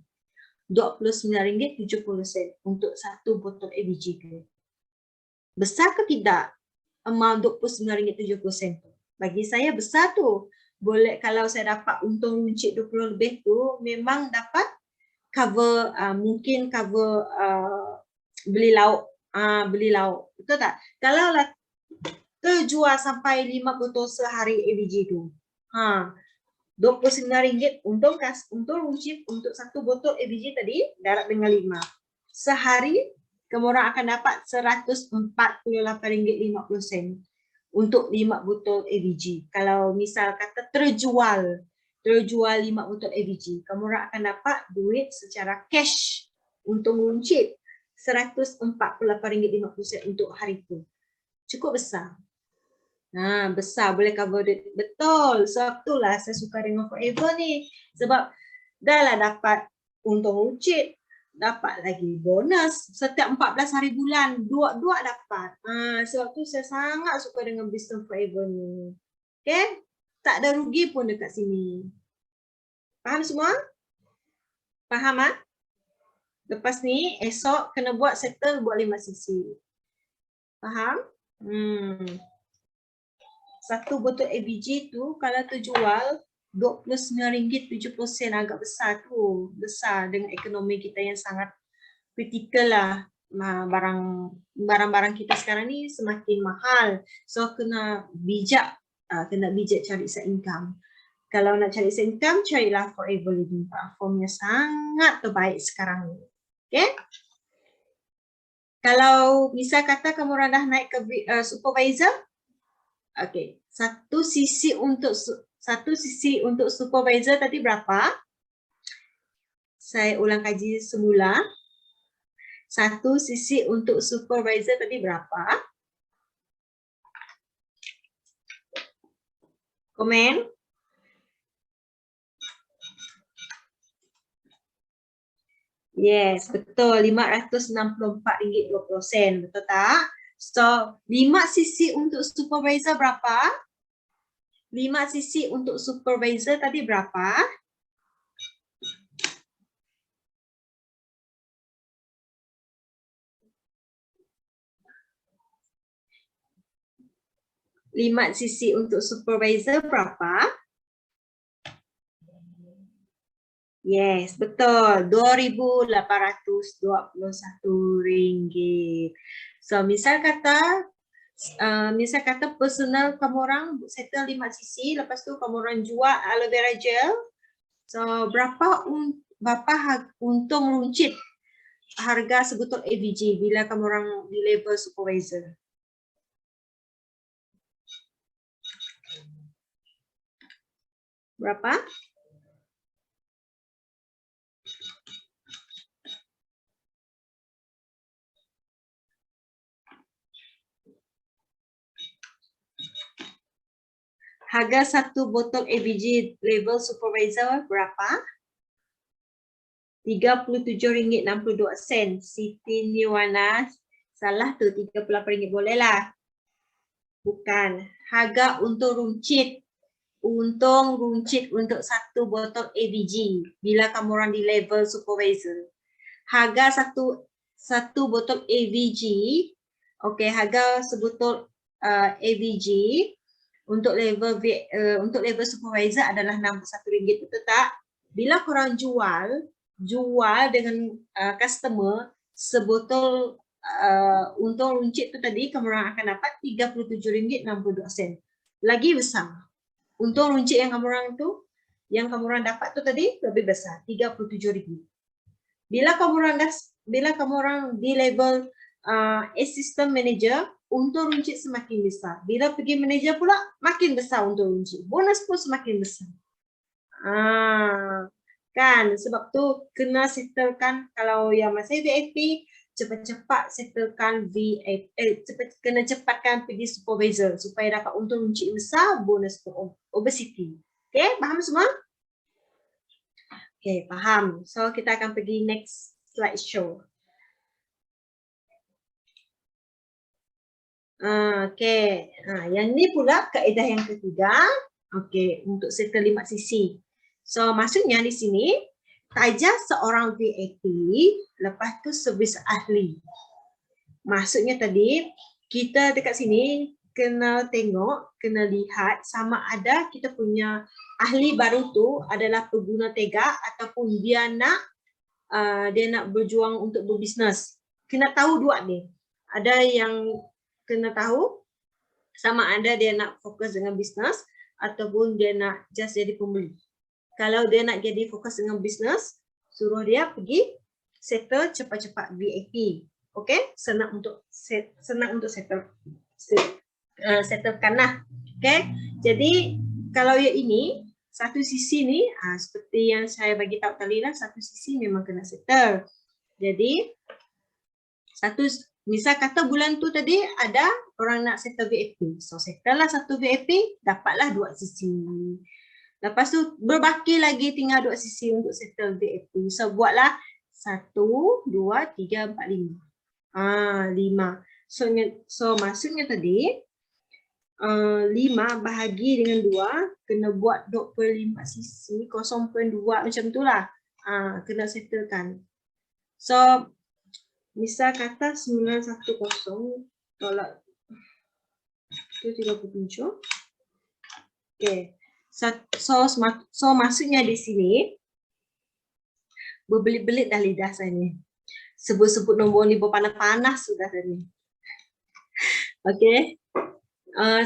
RM29.70 untuk satu botol AVG tu. Besar ke tidak amount RM29.70 tu? Bagi saya besar tu. Boleh kalau saya dapat untung runcit 20 lebih tu, memang dapat cover, mungkin cover beli lauk. Betul tak? Kalau lah terjual sampai 5 botol sehari AVG tu, RM29 untung runcit untuk satu botol AVG tadi darab dengan 5. Sehari kamu orang akan dapat RM148.50 untuk 5 botol AVG. Kalau misal kata terjual 5 botol AVG, kamu orang akan dapat duit secara cash untung runcit RM148.50 untuk hari itu. Cukup besar. Besar, boleh cover duit. Betul. Sebab itulah saya suka dengan Forever ni. Sebab dah lah dapat untung runcit, dapat lagi bonus setiap 14 hari bulan, dua dapat. Sebab tu saya sangat suka dengan bisnes Forever ni. Okay? Tak ada rugi pun dekat sini. Faham semua? Faham ah? Lepas ni esok kena buat settle buat 5 sisi. Faham? Satu botol AVG tu kalau terjual RM29.70, agak besar tu. Besar dengan ekonomi kita yang sangat kritikal lah. Barang-barang kita sekarang ni semakin mahal. So kena bijak cari side income. Kalau nak cari side income, carilah Forever Living Platformnya sangat terbaik sekarang ni. Okay? Kalau misal kata kamu orang dah naik ke supervisor, okey, satu sisi untuk supervisor tadi berapa? Saya ulang kaji semula. Satu sisi untuk supervisor tadi berapa? Komen. Yes, betul. RM564.20. Betul tak? So, 5 sisi untuk supervisor berapa? 5 sisi untuk supervisor tadi berapa? Lima sisi untuk supervisor berapa? Yes, betul. RM2,821. So, misal kata personal kamu orang settle 5 sisi, lepas tu kamu orang jual aloe vera gel. So, berapa untung runcit harga sebotol AVG bila kamu orang di level supervisor? Berapa? Harga satu botol AVG level supervisor berapa? RM37.62. Siti Niwana, salah tu, RM38 boleh lah. Bukan. Harga untung runcit. Untung runcit untuk satu botol AVG bila kamu orang di level supervisor. Harga satu botol AVG, okey, harga sebotol AVG untuk level supervisor adalah RM61, betul tak? Bila korang jual dengan customer sebotol untung runcit tu tadi, kamu orang akan dapat RM37.62. Lagi besar. Untung runcit yang kamu orang dapat tu tadi lebih besar, RM37,000. Bila kamu orang di level assistant manager, untung runcit semakin besar. Bila pergi manager pula, makin besar untung runcit. Bonus pun semakin besar. Kan, sebab tu kena settlekan, kalau yang masih VIP, cepat-cepat settlekan kena cepatkan pergi supervisor supaya dapat untung runcit besar, bonus pun obesity. Okay, faham semua? Okay, faham. So, kita akan pergi next slide show. Okay, yang ni pula kaedah yang ketiga. Okay, untuk settle 5 sisi. So, maksudnya di sini, tajah seorang VIP, lepas tu servis ahli. Maksudnya tadi, kita dekat sini kena tengok, kena lihat sama ada kita punya ahli baru tu adalah pengguna tegak ataupun dia nak berjuang untuk berbisnes. Kena tahu dua ni. Ada yang kena tahu sama ada dia nak fokus dengan bisnes ataupun dia nak just jadi pembeli. Kalau dia nak jadi fokus dengan bisnes, suruh dia pergi settle cepat-cepat VIP. Okey, senang untuk settlekan lah. Okey. Jadi kalau yang ini satu sisi ni seperti yang saya bagi tahu tadi lah, satu sisi memang kena settle. Jadi misal kata bulan tu tadi ada orang nak settle VIP. So settle lah satu VIP, dapatlah 2 sisi. Lepas tu berbaki lagi tinggal 2 sisi untuk settle VIP. So buatlah 1, 2, 3, 4, 5. 5. So maksudnya tadi 5 bahagi dengan 2 kena buat 2/5 sisi, 0.2 macam tu lah. Kena settlekan. So misal kata 910 tolak 37. Okay. So maksudnya di sini berbelit-belit dah lidah saya ni. Sebut-sebut nombor ni berpanas-panas sudah tadi. Okay.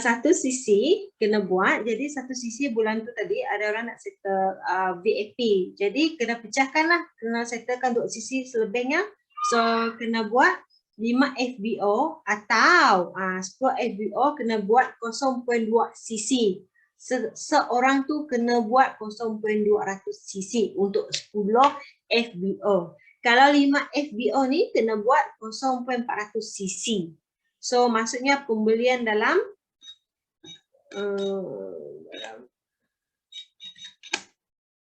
Satu sisi kena buat, jadi satu sisi bulan tu tadi ada orang nak settle VIP. Jadi kena pecahkan lah, kena settlekan 2 sisi selebihnya. So kena buat 5 FBO atau 10 FBO kena buat 0.2 cc. Seorang tu kena buat 0.200 cc untuk 10 FBO. Kalau 5 FBO ni kena buat 0.400 cc. So maksudnya pembelian dalam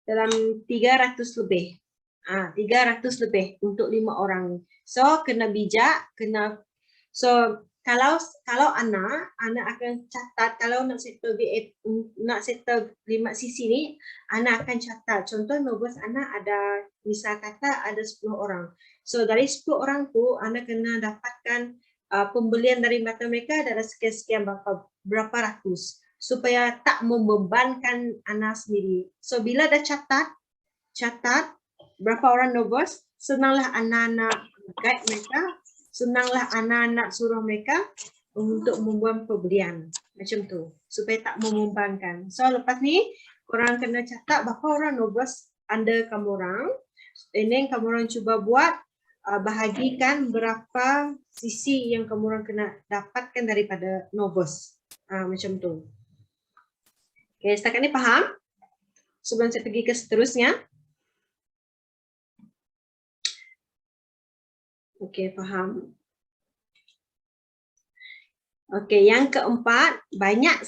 dalam 300 lebih. 300 lebih untuk 5 orang. So kena bijak, kalau anak akan catat, kalau nak settle nak settle 5 sisi ni, anak akan catat. Contoh Novus anak ada, misal kata ada 10 orang. So dari 10 orang tu anak kena dapatkan pembelian dari mata mereka adalah sekian-sekian berapa ratus, supaya tak membebankan anak sendiri. So bila dah catat berapa orang Novus, senanglah anak-anak guide mereka, senanglah anak-anak suruh mereka untuk membuat pembelian. Macam tu, supaya tak membebankan. So lepas ni, korang kena catat berapa orang Novus under kamu orang. And then kamu orang cuba buat, bahagikan berapa sisi yang kamu orang kena dapatkan daripada Novus. Macam tu. Okay, setakat ni faham? Sebelum saya pergi ke seterusnya. Okey, faham. Okey, yang keempat, banyak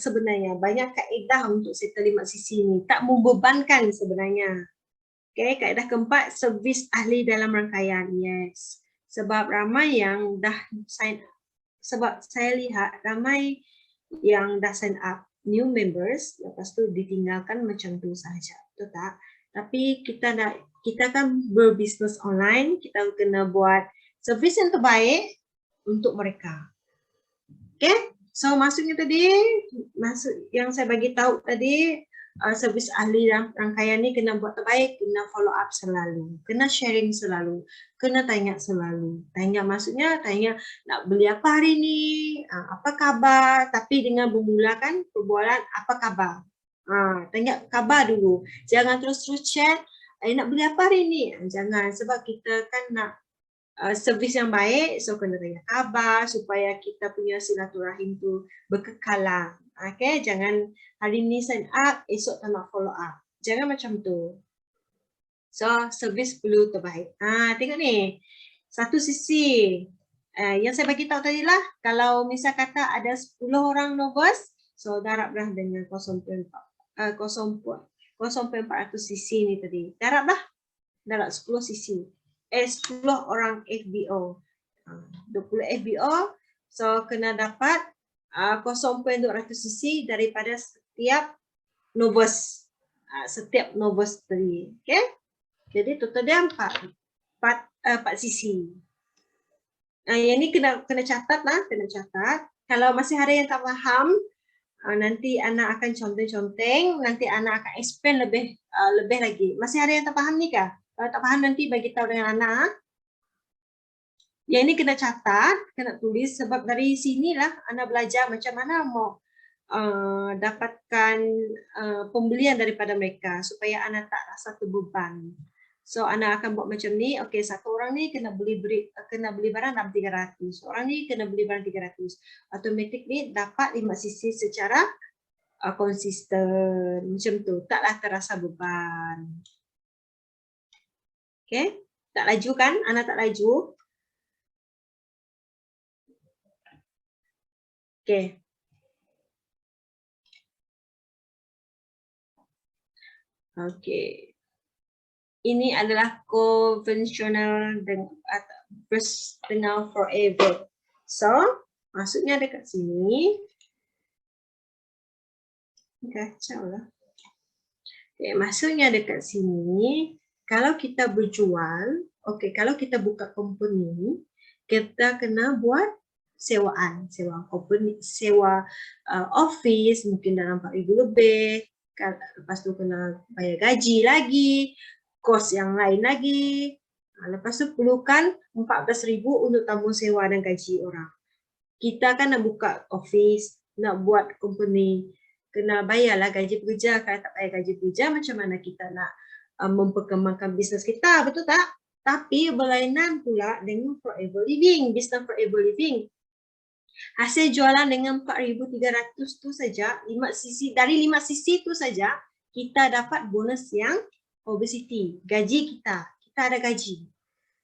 kaedah untuk settle 5 sisi ni. Tak membebankan sebenarnya. Okey, kaedah keempat, servis ahli dalam rangkaian. Yes. Sebab ramai yang dah sign up. Sebab saya lihat ramai yang dah sign up new members, lepas tu ditinggalkan macam tu sahaja. Betul tak? Tapi kita kan berbisnes online, kita kena buat servis yang terbaik untuk mereka. Okay, so maksudnya tadi, yang saya bagi tahu tadi, servis ahli dalam rangkaian ni kena buat terbaik, kena follow up selalu, kena sharing selalu, kena tanya selalu. Tanya maksudnya tanya nak beli apa hari ni, apa khabar, tapi dengan bermulakan perbualan apa khabar. Tanya khabar dulu, jangan terus-terus chat, nak beli apa hari ni, jangan, sebab kita kan nak servis yang baik, so kena tanya khabar supaya kita punya silaturahim tu berkekalan. Okay, jangan hari ni sign up, esok tak nak follow up. Jangan macam tu. So, servis perlu terbaik. Tengok ni, satu sisi. Yang saya bagi tahu tadi lah, kalau misal kata ada 10 orang Novus, so darablah dengan 0.400 cc ni tadi. Darab 10 cc. 10 orang FBO. 20 FBO, so kena dapat 0.200 cc daripada setiap Novus. Setiap Novus tadi. Okay? Jadi total dia 4 cc. Yang ni kena catat lah, kena catat. Kalau masih ada yang tak faham, nanti anak akan conteng-conteng, nanti anak akan explain lebih lagi. Masih ada yang tak faham ni kah? Kalau tak faham nanti bagi tahu dengan anak. Yang ini kena catat, kena tulis, sebab dari sinilah anak belajar macam mana mau dapatkan pembelian daripada mereka supaya anak tak rasa terbeban. So anak akan buat macam ni, okey, satu orang ni kena beli barang dalam 300, orang ni kena beli barang 300. Automatically dapat 5 sisi secara konsisten, macam tu, taklah terasa beban. Okay, tak laju kan? Anak tak laju. Okay. Okay. Ini adalah konvensional dengan forever. So, maksudnya dekat sini. Kacau lah. Okay, maksudnya dekat sini. Kalau kita berjual, kalau kita buka company, kita kena buat sewaan, sewa company, sewa office mungkin dalam 4,000 lebih, lepas tu kena bayar gaji lagi, kos yang lain lagi, lepas tu perlukan 14,000 untuk tanggung sewa dan gaji orang. Kita kan nak buka office, nak buat company, kena bayarlah gaji pekerja. Kalau tak bayar gaji pekerja, macam mana kita nak memperkembangkan bisnes kita, betul tak? Tapi berlainan pula dengan Forever Living, bisnes Forever Living. Hasil jualan dengan 4,300 tu saja, 5 sisi, dari 5 sisi tu saja, kita dapat bonus yang obesity, gaji kita ada gaji.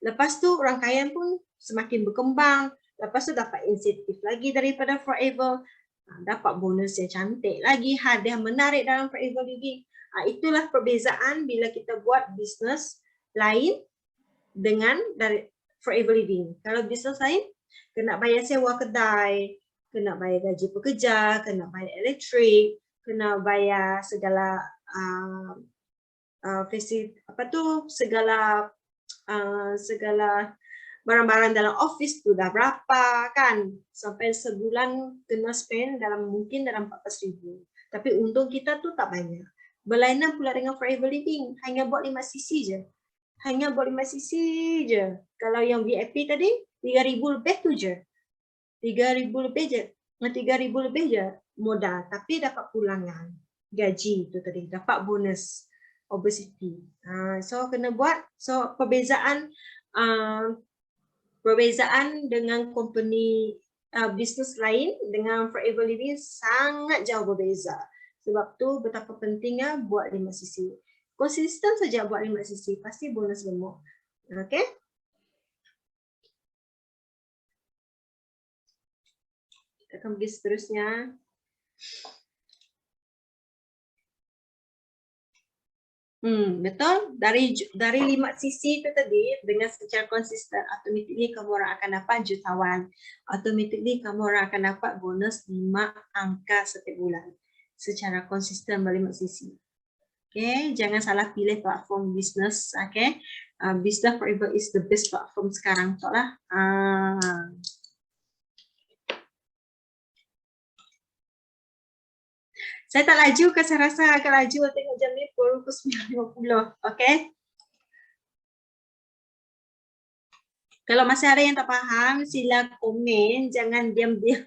Lepas tu rangkaian pun semakin berkembang, lepas tu dapat insentif lagi daripada Forever, dapat bonus yang cantik lagi, hadiah menarik dalam Forever Living. Itulah perbezaan bila kita buat bisnes lain dengan dari Forever Living. Kalau bisnes lain, kena bayar sewa kedai, kena bayar gaji pekerja, kena bayar elektrik, kena bayar segala segala barang-barang dalam office tu dah berapa kan, sampai sebulan kena spend mungkin dalam 14,000. Tapi untung kita tu tak banyak. Berlainan pula dengan Forever Living, hanya buat 5 sisi je. Kalau yang VIP tadi 3,000 lebih tu je. 3,000 lebih je modal, tapi dapat pulangan gaji tu tadi, dapat bonus obesity. So kena buat. So perbezaan dengan company bisnes lain dengan Forever Living sangat jauh berbeza. Sebab tu betapa pentingnya buat 5 sisi. Konsisten saja buat 5 sisi, pasti bonus gemuk. Okey? Kita akan pergi seterusnya. Betul. Dari 5 sisi itu tadi, dengan secara konsisten, automatically kamu orang akan dapat jutawan. Automatically kamu orang akan dapat bonus 5 angka setiap bulan. Secara konsisten ber 5 sisi. Okay, jangan salah pilih platform bisnes. Okay, Business Forever is the best platform sekarang, betul lah. Saya tak laju ke, saya rasa agak laju, tengok jam ni pukul 9.50. Okay. Kalau masih ada yang tak faham, sila komen, jangan diam-diam.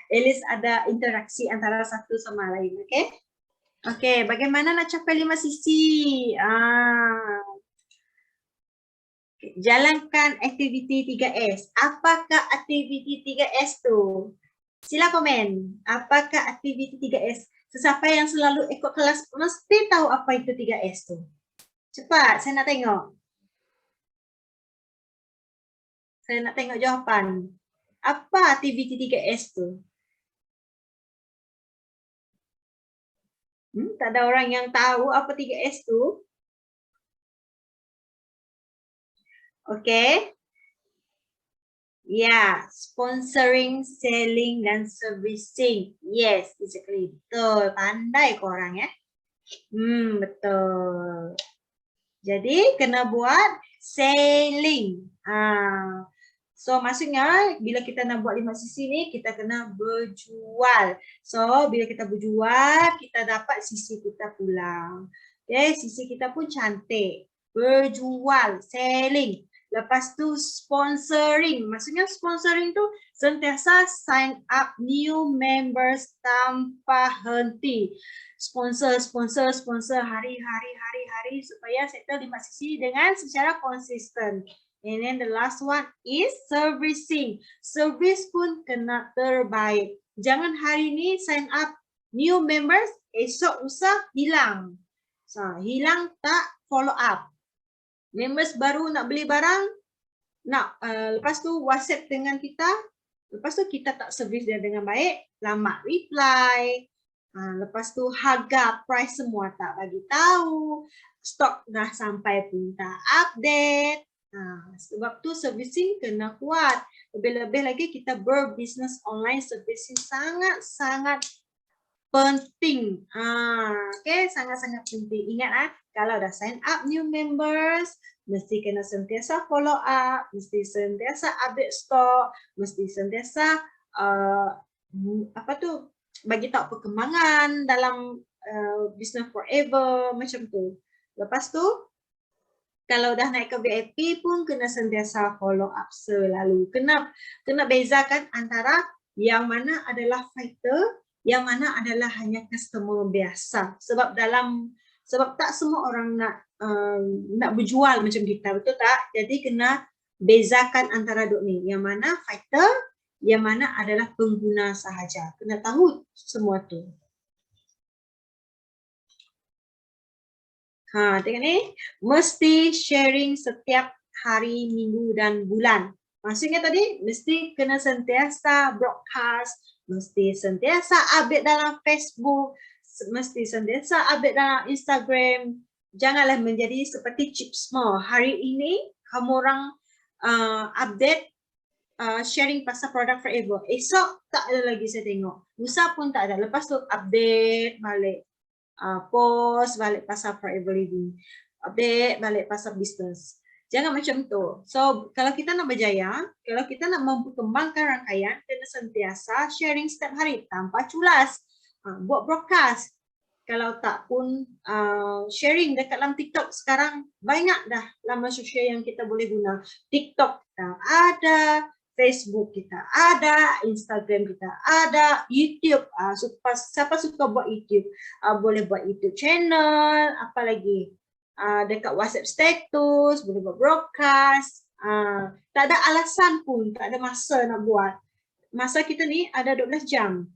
At least ada interaksi antara satu sama lain, okay? Okay, bagaimana nak capai 5 sisi? Jalankan aktiviti 3S. Apakah aktiviti 3S tu? Sila komen. Apakah aktiviti 3S? Sesiapa yang selalu ikut kelas mesti tahu apa itu 3S tu. Cepat, saya nak tengok. Saya nak tengok jawapan. Apa aktiviti 3S tu? Tak ada orang yang tahu apa 3S tu? Okay. Ya, sponsoring, selling, dan servicing. Yes, exactly. Betul. Pandai korang ya. Betul. Jadi, kena buat selling. So, maksudnya bila kita nak buat 5 sisi ni, kita kena berjual. So, bila kita berjual, kita dapat sisi kita pulang. Okay, sisi kita pun cantik. Berjual, selling. Lepas tu sponsoring. Maksudnya sponsoring tu sentiasa sign up new members tanpa henti. Sponsor hari-hari supaya settle 5 sisi dengan secara konsisten. And then the last one is servicing. Service pun kena terbaik. Jangan hari ni sign up new members, esok lusa hilang. So, hilang tak follow up. Members baru nak beli barang, lepas tu WhatsApp dengan kita, lepas tu kita tak servis dia dengan baik, lambat reply, lepas tu harga, price semua tak bagi tahu, stok dah sampai pun tak update. Sebab tu servicing kena kuat. Lebih-lebih lagi kita berbisnes online, servicing sangat-sangat penting. Okay, sangat-sangat penting. Ingat kalau dah sign up new members, mesti kena sentiasa follow up, mesti sentiasa update stok, mesti sentiasa bagi tahu perkembangan dalam Business Forever macam tu. Lepas tu kalau dah naik ke VIP pun kena sentiasa follow up selalu. Kena bezakan antara yang mana adalah fighter, yang mana adalah hanya customer biasa. Sebab dalam Sebab tak semua orang nak berjual macam kita, betul tak? Jadi kena bezakan antara duk ni. Yang mana fighter, yang mana adalah pengguna sahaja. Kena tahu semua tu. Tengok ni. Mesti sharing setiap hari, minggu dan bulan. Maksudnya tadi, mesti kena sentiasa broadcast, mesti sentiasa update dalam Facebook, mesti sentiasa update dalam Instagram. Janganlah menjadi seperti Chip Small. Hari ini, kamu orang update sharing pasal produk Forever. Esok tak ada lagi saya tengok. Lusa pun tak ada. Lepas tu update balik. Post balik pasal Forever Living, update balik pasal bisnes. Jangan macam tu. So, kalau kita nak berjaya, kalau kita nak memperkembangkan rangkaian, kena sentiasa sharing setiap hari tanpa culas. Buat broadcast. Kalau tak pun sharing dekat dalam TikTok sekarang banyak dah laman sosial yang kita boleh guna. TikTok kita ada, Facebook kita ada, Instagram kita ada, YouTube. Siapa suka buat YouTube, boleh buat YouTube channel, apa lagi? Dekat WhatsApp status, boleh buat broadcast. Tak ada alasan pun, tak ada masa nak buat. Masa kita ni ada 12 jam.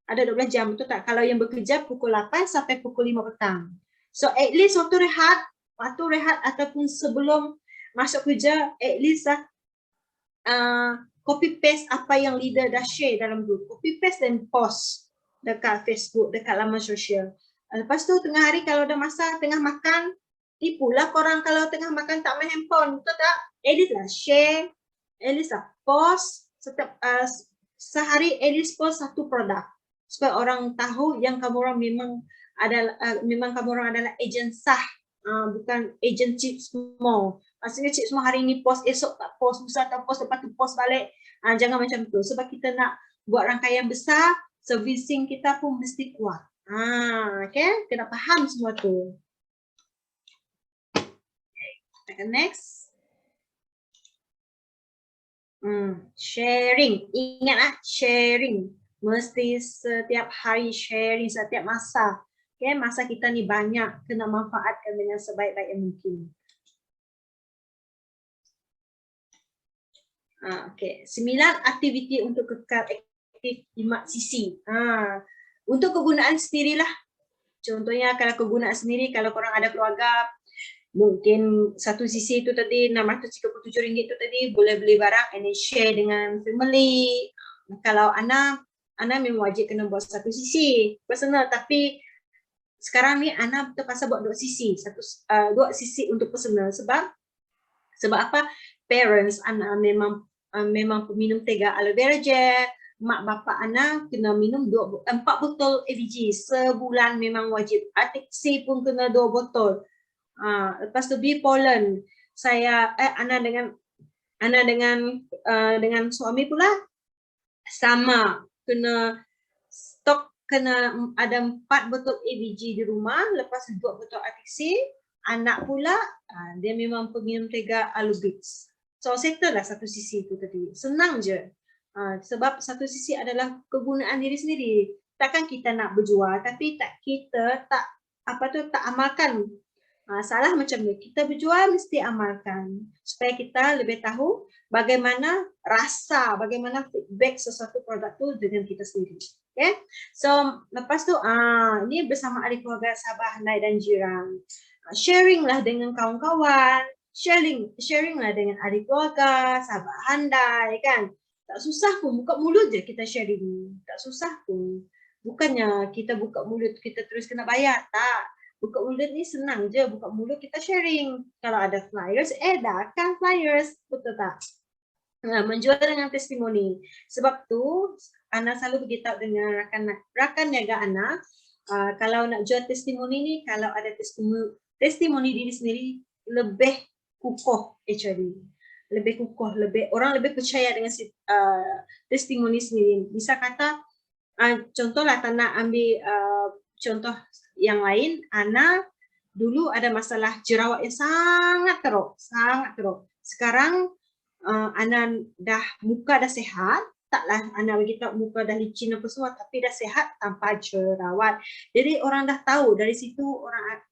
Ada 12 jam, betul tak? Kalau yang bekerja pukul 8 sampai pukul 5 petang. So at least waktu rehat ataupun sebelum masuk kerja, at least copy paste apa yang leader dah share dalam group. Copy paste dan post dekat Facebook, dekat laman sosial. Lepas tu tengah hari kalau ada masa tengah makan, tipulah korang kalau tengah makan tak main handphone, betul tak? At least lah share, at least lah post setiap sehari, at least post satu produk. Supaya orang tahu yang kamu orang memang kamu orang adalah ejen sah, bukan ejen Chip Small. Maksudnya Chip Small hari ini post, esok tak post, lusa tak post, lepas tu post balik. Jangan macam tu. Sebab kita nak buat rangkaian besar, servicing kita pun mesti kuat. Okay? Kena faham semua tu. Okay, next. Sharing. Ingat sharing. Mesti setiap hari sharing, setiap masa. Okay? Masa kita ni banyak, kena manfaatkan dengan sebaik-baik yang mungkin. Okay. 9 aktiviti untuk kekal aktif 5 sisi. Untuk kegunaan sendirilah. Contohnya kalau kegunaan sendiri, kalau korang ada keluarga, mungkin satu sisi itu tadi RM637 itu tadi boleh beli barang and then share dengan family. Kalau Ana memang wajib kena buat satu sisi personal, tapi sekarang ni Ana terpaksa buat 2 sisi. 2 sisi untuk personal sebab apa? Parents Ana memang peminum 3 aloe vera gel. Mak bapak Ana kena minum 4 botol AVG sebulan memang wajib. Artik C pun kena 2 botol. Lepas tu B-pollen. Ana dengan suami pula sama, kena stok, kena ada 4 botol AVG di rumah, lepas 2 botol Artik C. Anak pula dia memang peminum 3 Alubix. So settle lah satu sisi tu tadi. Senang je. Sebab satu sisi adalah kegunaan diri sendiri. Takkan kita nak berjual tapi kita tak amalkan. Salah macam ni. Kita berjual mesti amalkan supaya kita lebih tahu bagaimana rasa, bagaimana feedback sesuatu produk tu dengan kita sendiri. Okay? So lepas tu ini bersama ahli keluarga, sahabat, handai dan jiran. Sharing lah dengan kawan-kawan, sharing lah dengan ahli keluarga, sahabat, handai kan. Tak susah pun, buka mulut je kita sharing. Tak susah pun. Bukannya kita buka mulut kita terus kena bayar, tak. Buka mulut ni senang je, buka mulut kita sharing. Kalau ada flyers, edarkan flyers, betul tak? Menjual dengan testimoni. Sebab tu, Ana selalu beritahu dengan rakan niaga Ana, kalau nak jual testimoni ni, kalau ada testimoni diri sendiri, lebih kukuh actually. Lebih kukuh, orang lebih percaya dengan testimoni sendiri. Bisa kata, contohlah tak nak ambil contoh yang lain, Ana dulu ada masalah jerawat yang sangat teruk. Sekarang Ana muka dah sihat, taklah anak bagi tahu muka dah licin apa semua, tapi dah sihat tanpa jerawat. Jadi orang dah tahu, dari situ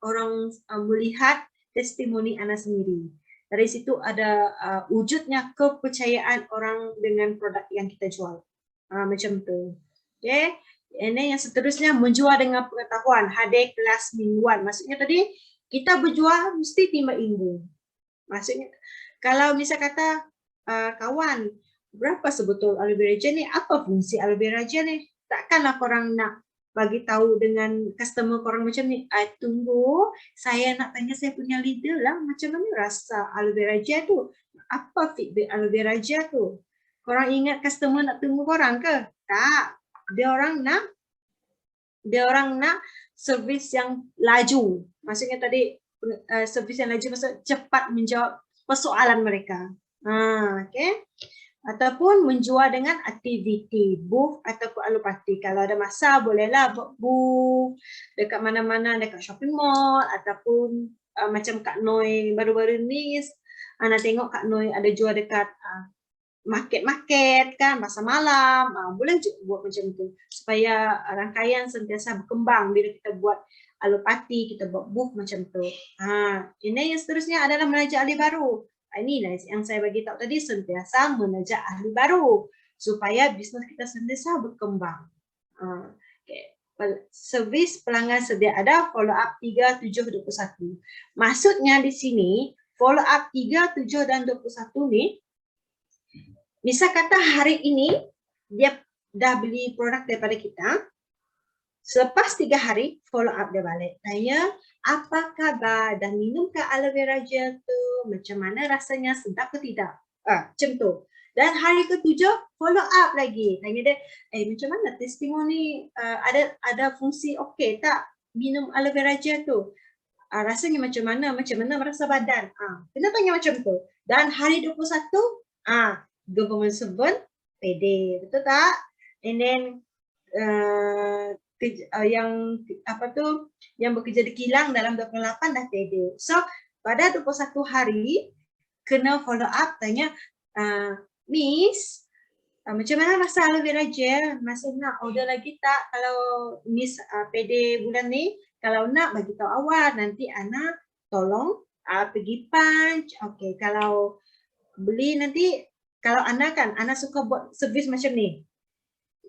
orang melihat testimoni anak sendiri. Dari situ ada wujudnya kepercayaan orang dengan produk yang kita jual. Macam tu. Okay. Ini yang seterusnya, menjual dengan pengetahuan, hadir kelas mingguan. Maksudnya tadi kita berjual mesti timba ilmu. Maksudnya kalau misal kata kawan, berapa sebetul aloe vera gel ni? Apa fungsi aloe vera gel ni? Takkanlah korang nak bagi tahu dengan customer korang macam ni. Tunggu, saya nak tanya saya punya leader lah, macam mana rasa aloe vera gel tu? Apa feedback aloe vera gel tu? Korang ingat customer nak tunggu korang ke? Tak. Dia orang nak servis yang laju. Maksudnya tadi servis yang laju maksud cepat menjawab persoalan mereka. Okay. Ataupun menjual dengan aktiviti, booth ataupun alopati. Kalau ada masa bolehlah buat booth dekat mana-mana, dekat shopping mall ataupun macam Kak Noi baru-baru ni nak tengok Kak Noi ada jual dekat market-market kan, masa malam, boleh juga buat macam tu supaya rangkaian sentiasa berkembang. Bila kita buat alopati, kita buat booth macam tu. Ini yang seterusnya adalah menajak ahli baru. Inilah yang saya bagi tahu tadi, sentiasa menajak ahli baru supaya bisnes kita sentiasa berkembang. Okay. Servis pelanggan sedia ada, follow up 3, 7, 21. Maksudnya di sini follow up 3, 7 dan 21 ni, misal kata hari ini dia dah beli produk daripada kita, selepas 3 hari follow up dia balik. Tanya, apa khabar? Dah minum ke aloe vera gel tu? Macam mana rasanya? Sedap ke tidak? Macam tu. Dan hari ke-7 follow up lagi. Tanya dia, macam mana testimoni ada fungsi okey tak minum aloe vera gel tu? Rasanya macam mana? Macam mana merasa badan? Kena tanya macam tu. Dan hari 21, government servant pede, betul tak? And then yang bekerja di kilang dalam 28 dah pede. So pada 21 hari kena follow up, tanya, Miss, macam mana rasa aloe vera gel? Masih nak order lagi tak? Kalau Miss pede bulan ni, kalau nak bagi tahu awal, nanti Ana tolong pergi punch. Okey, kalau beli nanti, kalau Ana suka buat servis macam ni.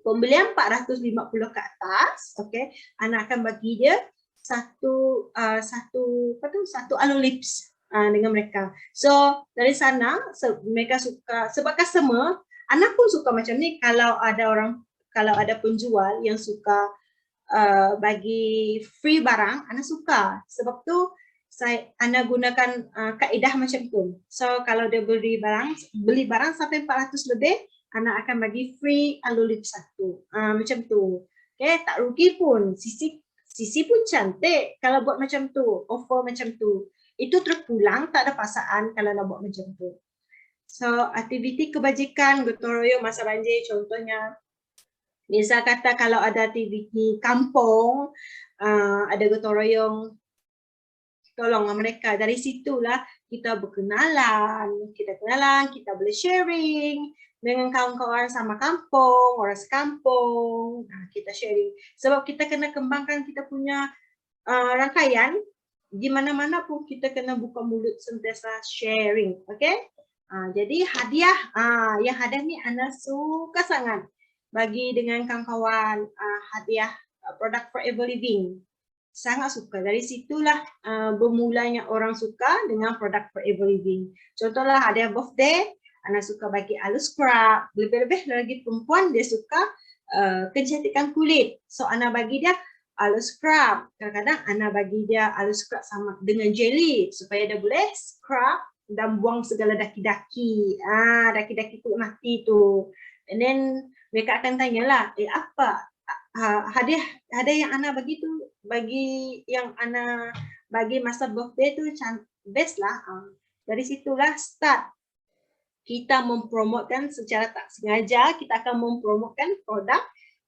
Pembelian 450 ke atas, okey, Ana akan bagi dia satu aloe lips dengan mereka. So dari sana mereka suka, sebab customer, Ana pun suka macam ni. Kalau ada penjual yang suka bagi free barang, Ana suka. Sebab tu Ana gunakan kaedah macam tu. So kalau dia beli barang sampai 400 lebih, Ana akan bagi free aloe lips 1. Macam tu. Okay, tak rugi pun. Sisi pun cantik kalau buat macam tu, offer macam tu. Itu terpulang, tak ada paksaan kalau nak buat macam tu. So aktiviti kebajikan, gotong royong masa banjir contohnya. Misal kata kalau ada aktiviti kampung, ada gotong royong, tolong mereka. Dari situlah kita berkenalan, kita boleh sharing dengan kawan-kawan sama kampung, orang sekampung, kita sharing. Sebab kita kena kembangkan kita punya rangkaian, di mana-mana pun kita kena buka mulut sentiasa sharing, okay? Jadi hadiah, yang hadiah ni Ana suka sangat bagi dengan kawan-kawan, hadiah produk Forever Living. Sangat suka. Dari situlah bermulanya orang suka dengan produk Forever Living. Contohlah hadiah birthday, Ana suka bagi aloe scrub. Lebih-lebih lagi perempuan dia suka kecantikan kulit. So Ana bagi dia aloe scrub. Kadang-kadang Ana bagi dia aloe scrub sama dengan jelly supaya dia boleh scrub dan buang segala daki-daki. Daki-daki kulit mati tu. And then mereka akan tanyalah, apa hadiah yang Ana bagi tu, bagi yang Ana bagi masa birthday tu best lah. Dari situlah start kita mempromotkan secara tak sengaja, kita akan mempromotkan produk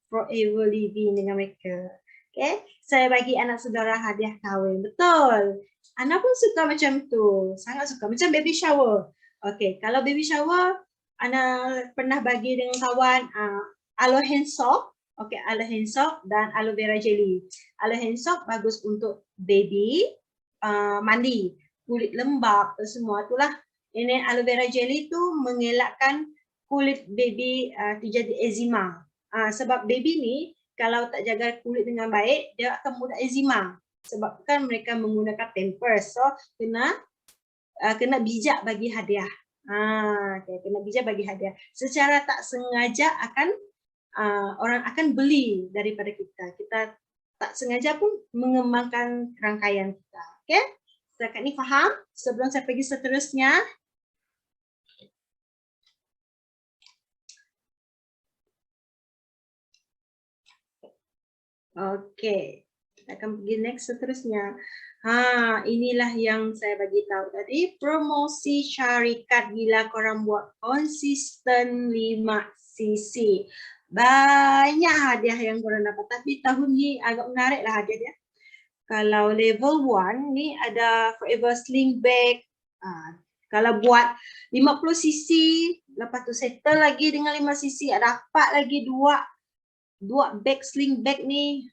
Forever Living dengan mereka. Okay, saya bagi anak saudara hadiah kahwin, betul. Ana pun suka macam tu, sangat suka. Macam baby shower. Okay, kalau baby shower Ana pernah bagi dengan kawan aloe hand soap, okey, aloe hand soap dan aloe vera jelly. Aloe hand soap bagus untuk baby mandi, kulit lembap semua itulah. Ini aloe vera jelly tu mengelakkan kulit baby terjadi eczema. Sebab baby ni kalau tak jaga kulit dengan baik, dia akan mudah eczema. Sebab kan mereka menggunakan pampers, so kena bijak bagi hadiah. Okay, kena bijak bagi hadiah. Secara tak sengaja akan orang akan beli daripada kita. Kita tak sengaja pun mengembangkan rangkaian kita. Okay? Setakat ni faham? Sebelum saya pergi seterusnya. Okay. Kita akan pergi next seterusnya. Inilah yang saya bagi tahu tadi. Promosi syarikat bila korang buat konsisten 5 cc. Banyak hadiah yang korang dapat. Tapi tahun ni agak menarik lah hadiah dia. Kalau level 1 ni ada Forever Sling Bag. Kalau buat 50 cc, lepas tu settle lagi dengan 5 cc, dapat lagi dua bag sling bag ni.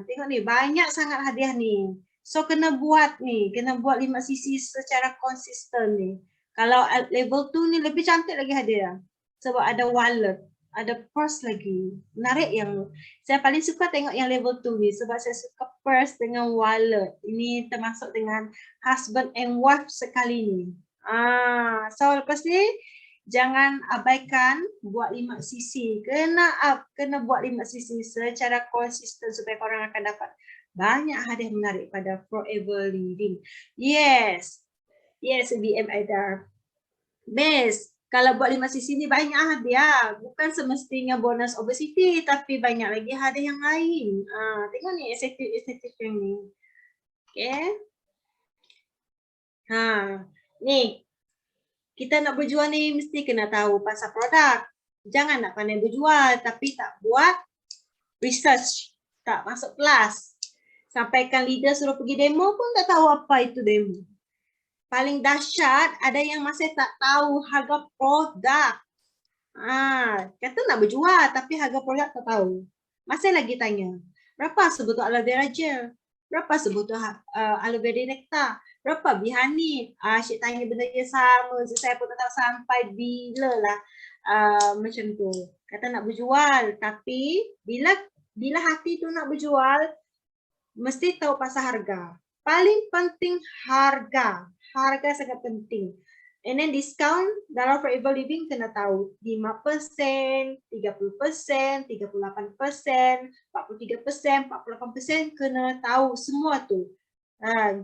Tengok ni, banyak sangat hadiah ni. So kena buat ni, kena buat 5 cc secara konsisten ni. Kalau level 2 ni lebih cantik lagi hadiah. Sebab ada wallet, ada purse lagi. Menarik yang saya paling suka tengok yang level 2 ni sebab saya suka purse dengan wallet. Ini termasuk dengan husband and wife sekali ni. So lepas ni jangan abaikan buat 5 cc. Kena buat 5 cc secara konsisten supaya korang akan dapat banyak hadiah menarik pada Forever Living. Yes, BM Aidar. Best. Kalau buat 5 cc ni banyak hadiah. Bukan semestinya bonus obesity, tapi banyak lagi hadiah yang lain. Tengok ni estetik yang ni. Okay. Ni. Kita nak berjual ni mesti kena tahu pasal produk. Jangan nak pandai berjual tapi tak buat research, tak masuk kelas. Sampaikan leader suruh pergi demo pun tak tahu apa itu demo. Paling dahsyat ada yang masih tak tahu harga produk. Kata nak berjual tapi harga produk tak tahu. Masih lagi tanya, berapa sebetul aloe vera gel? Berapa sebetul aloe vera nectar? Berapa bihani? Asyik tanya benda yang sama. Saya pun tak tahu sampai bila lah macam tu. Kata nak berjual. Tapi bila hati tu nak berjual, mesti tahu pasal harga. Paling penting harga. Harga sangat penting. And then discount dalam Forever Living kena tahu 5%, 30%, 38%, 43%, 48%, kena tahu semua tu.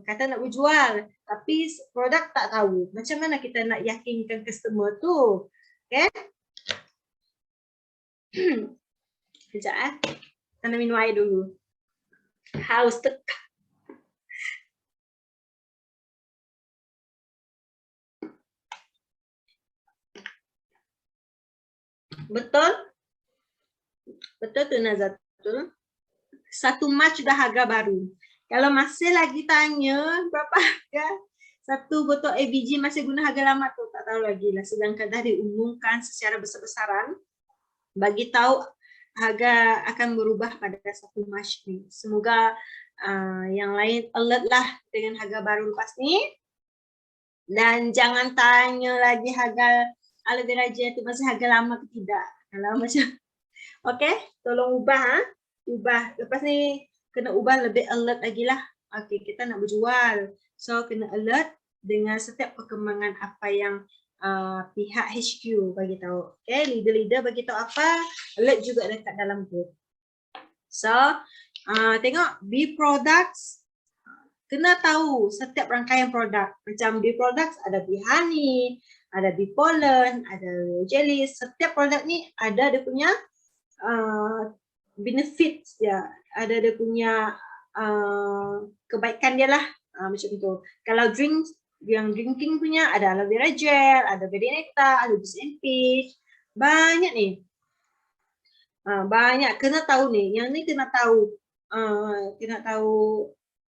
Kata nak berjual tapi produk tak tahu. Macam mana kita nak yakinkan customer tu? Okay? Sekejap Saya minum air dulu. Haus tekak. Betul? Betul tu Nazatul? 1 Mac dah harga baru. Kalau masih lagi tanya berapa harga, 1 botol ABG masih guna harga lama tu, tak tahu lagi lah. Sedangkan dah diumumkan secara besar-besaran, bagi tahu harga akan berubah pada 1 Mac ni. Semoga yang lain alert lah dengan harga baru lepas ni. Dan jangan tanya lagi harga aloe vera gel tu masih harga lama ke tidak. Kalau macam, okay, tolong ubah. Ubah. Lepas ni kena ubah lebih alert lagi lah. Okay, kita nak berjual. So, kena alert dengan setiap perkembangan apa yang pihak HQ bagi tahu. Okay, leader-leader bagi tahu apa, alert juga dekat dalam group. So, tengok B products, kena tahu setiap rangkaian produk. Macam B products ada B honey, ada B pollen, ada jelly. Setiap produk ni ada dia punya benefits dia, ada dia punya kebaikan dia lah, macam tu. Kalau yang drinking punya ada aloe vera gel, ada berry nectar, ada juice and peach, banyak ni. Banyak, kena tahu ni, yang ni kena tahu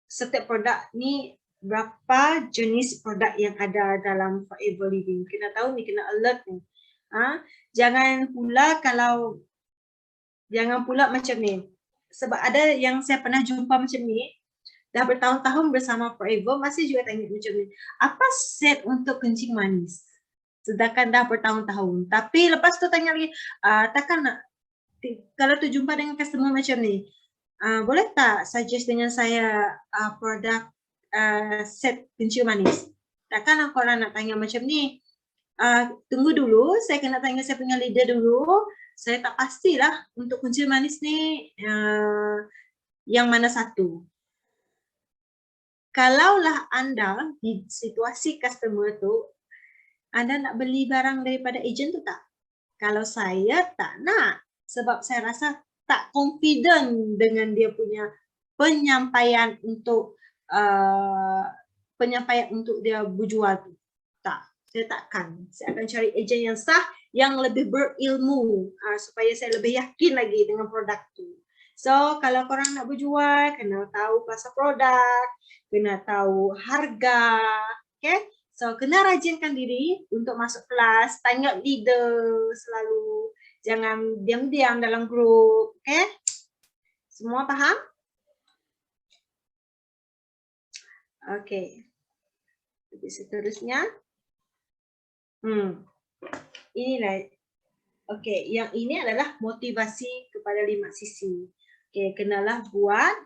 setiap produk ni berapa jenis produk yang ada dalam Forever Living. Kena tahu ni, kena alert ni. Jangan pula macam ni. Sebab ada yang saya pernah jumpa macam ni, dah bertahun-tahun bersama Forever masih juga tanya macam ni. Apa set untuk kencing manis? Sedangkan dah bertahun-tahun. Tapi lepas tu tanya lagi, takkan nak, kalau tu jumpa dengan customer macam ni, boleh tak suggest dengan saya produk set kencing manis? Takkan korang nak tanya macam ni. Tunggu dulu, saya kena tanya saya punya leader dulu. Saya tak pastilah untuk kencing manis ni yang mana satu. Kalaulah anda di situasi customer tu, anda nak beli barang daripada ejen tu tak? Kalau saya tak nak, sebab saya rasa tak confident dengan dia punya penyampaian untuk dia berjual tu. Tak, saya takkan. Saya akan cari ejen yang sah, yang lebih berilmu supaya saya lebih yakin lagi dengan produk tu. So, kalau korang nak berjual, kena tahu pasal produk, kena tahu harga, okay? So, kena rajinkan diri untuk masuk kelas, tanya leader selalu. Jangan diam-diam dalam grup, okay? Semua faham? Okay. Jadi seterusnya. Inilah. Okay, yang ini adalah motivasi kepada 5 sisi. Okay, kenalah buat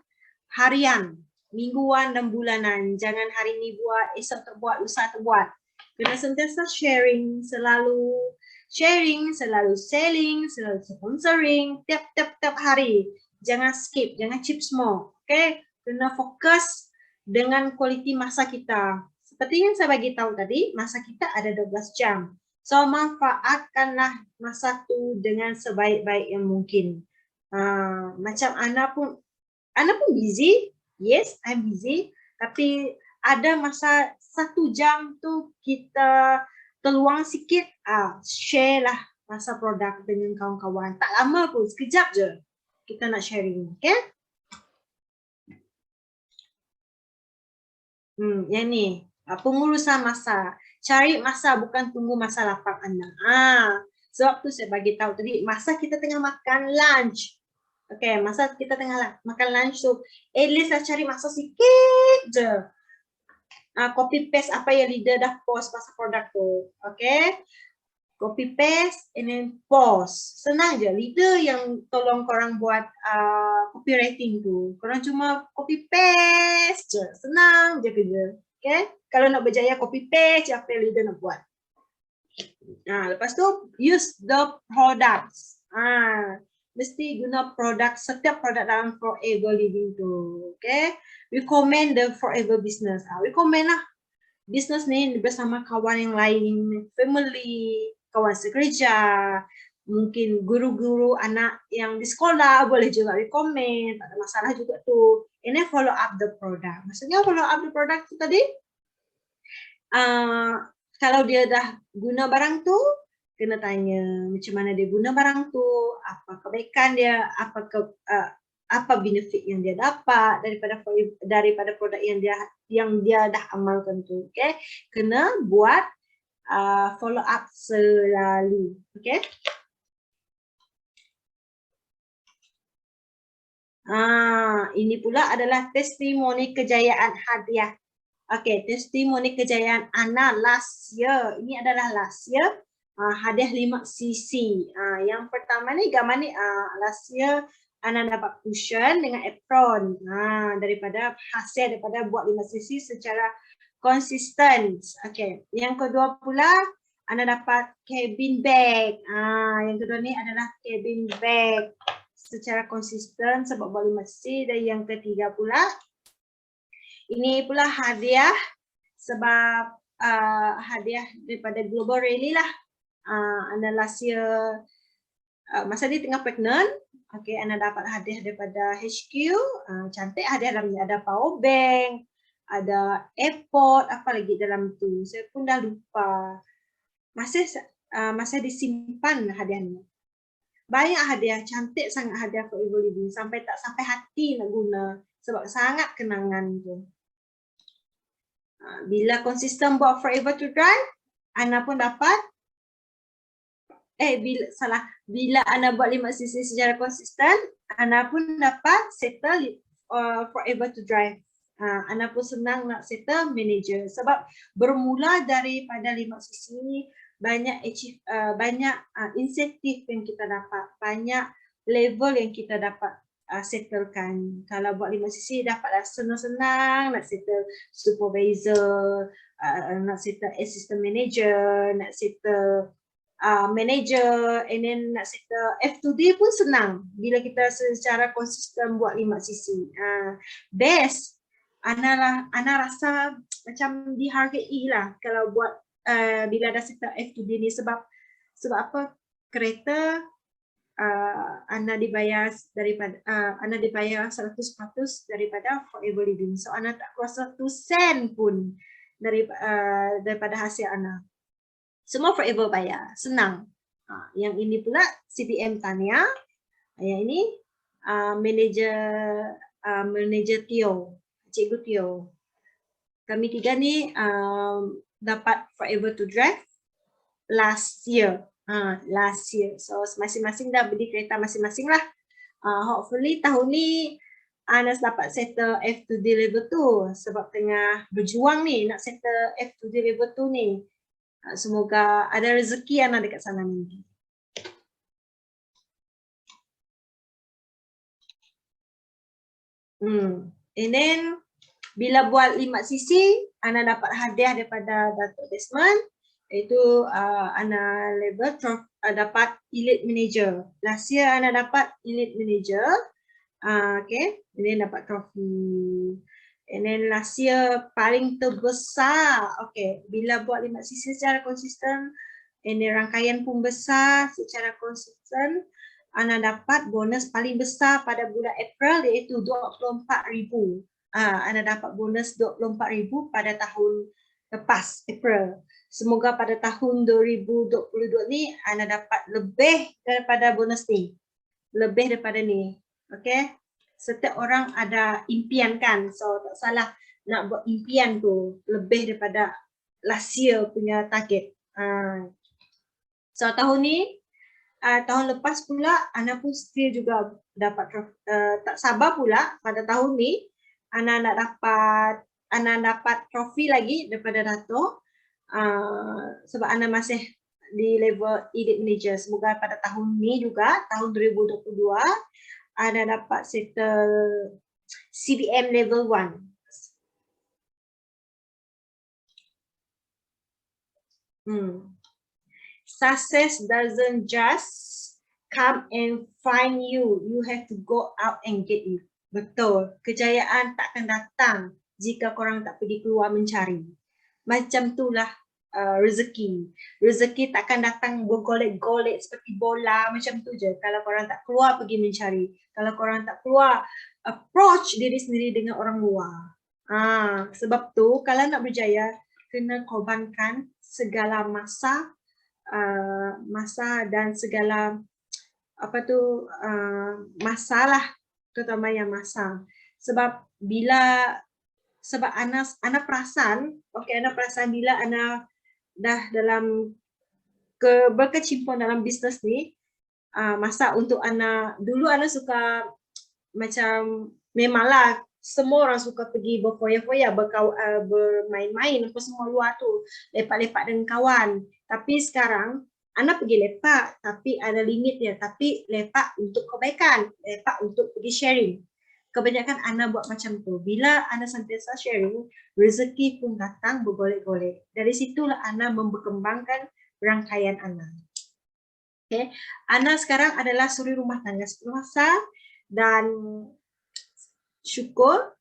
harian, mingguan dan bulanan. Jangan hari ni buat, esok tak buat, lusa tak buat. Kena sentiasa sharing, selalu selling, selalu sponsoring tiap hari. Jangan skip, jangan chip semua. Okay, kena fokus dengan kualiti masa kita. Seperti yang saya bagi tahu tadi, masa kita ada 12 jam. So, manfaatkanlah masa tu dengan sebaik-baik yang mungkin. Macam Ana pun busy. Yes, I'm busy. Tapi ada masa 1 jam tu kita terluang sikit, share lah masa produk dengan kawan-kawan. Tak lama pun, sekejap je kita nak sharing. Okay? Yang ni, pengurusan masa. Cari masa, bukan tunggu masa lapang anda. Sebab tu saya bagi tahu tadi, masa kita tengah makan lunch. Okay, masa kita tengah makan lunch tu, at least lah cari masa sikit je. Copy paste apa yang leader dah post pasal produk tu. Okay, copy paste and then post. Senang je, leader yang tolong korang buat copywriting tu. Korang cuma copy paste je, senang je kerja. Okay, kalau nak berjaya copy paste apa yang leader nak buat. Lepas tu use the products. Mesti guna produk, setiap produk dalam Forever Living tu. Okay, recommend the Forever business. Recommend lah business ni bersama kawan yang lain, family, kawan sekerja, mungkin guru-guru anak yang di sekolah boleh juga recommend, tak ada masalah juga tu. And then follow up the product. Maksudnya follow up the product tu tadi, kalau dia dah guna barang tu, kena tanya macam mana dia guna barang tu, apa kebaikan dia, apa benefit yang dia dapat daripada produk yang dia dah amalkan tu. Okay, kena buat follow up selalu. Okay. Ini pula adalah testimoni kejayaan hadiah. Okay, testimoni kejayaan Ana last year. Ini adalah last year. Hadiah 5 cc. Yang pertama ni gambar ni, last year Ana dapat cushion dengan apron. Daripada buat 5 cc secara konsisten. Okay. Yang kedua pula Ana dapat cabin bag. Yang kedua ni adalah cabin bag secara konsisten sebab buat 5 cc. Dan yang ketiga pula, ini pula hadiah sebab hadiah daripada Global Rally lah. Ana last year masa dia tengah pregnant, okay, Ana dapat hadiah daripada HQ, cantik hadiah dalamnya, ada power bank, ada airpod, apa lagi dalam tu, saya pun dah lupa. Masih disimpan hadiahnya. Banyak hadiah, cantik sangat hadiah Forever Living, sampai tak sampai hati nak guna sebab sangat kenangan tu. Bila konsisten buat Forever to Drive, Ana pun dapat bila Ana buat 5 sisi secara konsisten, Ana pun dapat settle forever to drive. Ana pun senang nak settle manager sebab bermula daripada 5 sisi banyak insentif yang kita dapat, banyak level yang kita dapat settlekan. Kalau buat 5 sisi dapatlah senang-senang nak settle supervisor, nak settle assistant manager, nak settle manager, and then nak settle F2D pun senang bila kita secara konsisten buat 5 sisi. Best. Ana rasa macam dihargai lah kalau buat bila ada settle F2D ni sebab apa? Kereta Ana dibayar daripada Ana dibayar 100% daripada forever living. So Ana tak keluar 1 sen pun daripada hasil Ana. Semua forever bayar, senang. Yang ini pula CPM Tania, yang ini manager Tio, Cikgu Tio. Kami tiga ni dapat forever to drive last year. So masing-masing dah beli kereta masing-masing lah. Hopefully tahun ni Anas dapat settle F2D level 2 sebab tengah berjuang ni nak settle F2D level 2 ni. Semoga ada rezeki Ana dekat sana nanti. And then bila buat 5 sisi, Ana dapat hadiah daripada Datuk Desmond, iaitu Ana level dapat Elite Manager. Last year Ana dapat Elite Manager. Okay, ini dapat trofi. And then last year paling terbesar. Okay, bila buat 5 sisi secara konsisten, ini rangkaian pun besar secara konsisten, Ana dapat bonus paling besar pada bulan April iaitu 24,000. Ana dapat bonus 24,000 pada tahun lepas, April. Semoga pada tahun 2022 ni Ana dapat lebih daripada bonus ni. Lebih daripada ni. Okay. Setiap orang ada impian kan. So tak salah nak buat impian tu lebih daripada last year punya target. So tahun ni, tahun lepas pula Ana pun still juga dapat tak sabar pula pada tahun ni Ana dapat trofi lagi daripada Dato'. Sebab Ana masih di level Elite Manager. Semoga pada tahun ni juga, tahun 2022, Ana dapat settle CBM level 1. Success doesn't just come and find you. You have to go out and get it. Betul. Kejayaan takkan datang jika korang tak pergi keluar mencari. Macam itulah rezeki. Rezeki takkan datang bergolek-golek seperti bola macam tu je. Kalau korang tak keluar pergi mencari. Kalau korang tak keluar approach diri sendiri dengan orang luar. Sebab tu kalau nak berjaya kena korbankan segala masa dan segala masalah, terutama yang masa. Sebab Ana perasan, Ana perasan bila Ana dah dalam berkecimpung dalam bisnes ni, masa untuk Ana, dulu Ana suka macam, memanglah semua orang suka pergi berfoya-foya, bermain-main apa semua luar tu, lepak-lepak dengan kawan. Tapi sekarang Ana pergi lepak tapi ada limit dia, tapi lepak untuk kebaikan, lepak untuk pergi sharing. Kebanyakan Ana buat macam tu. Bila Ana sentiasa sharing, rezeki pun datang bergolek-golek. Dari situlah Ana berkembangkan rangkaian Ana. Okay. Ana sekarang adalah suri rumah tangga sepenuhasa dan syukur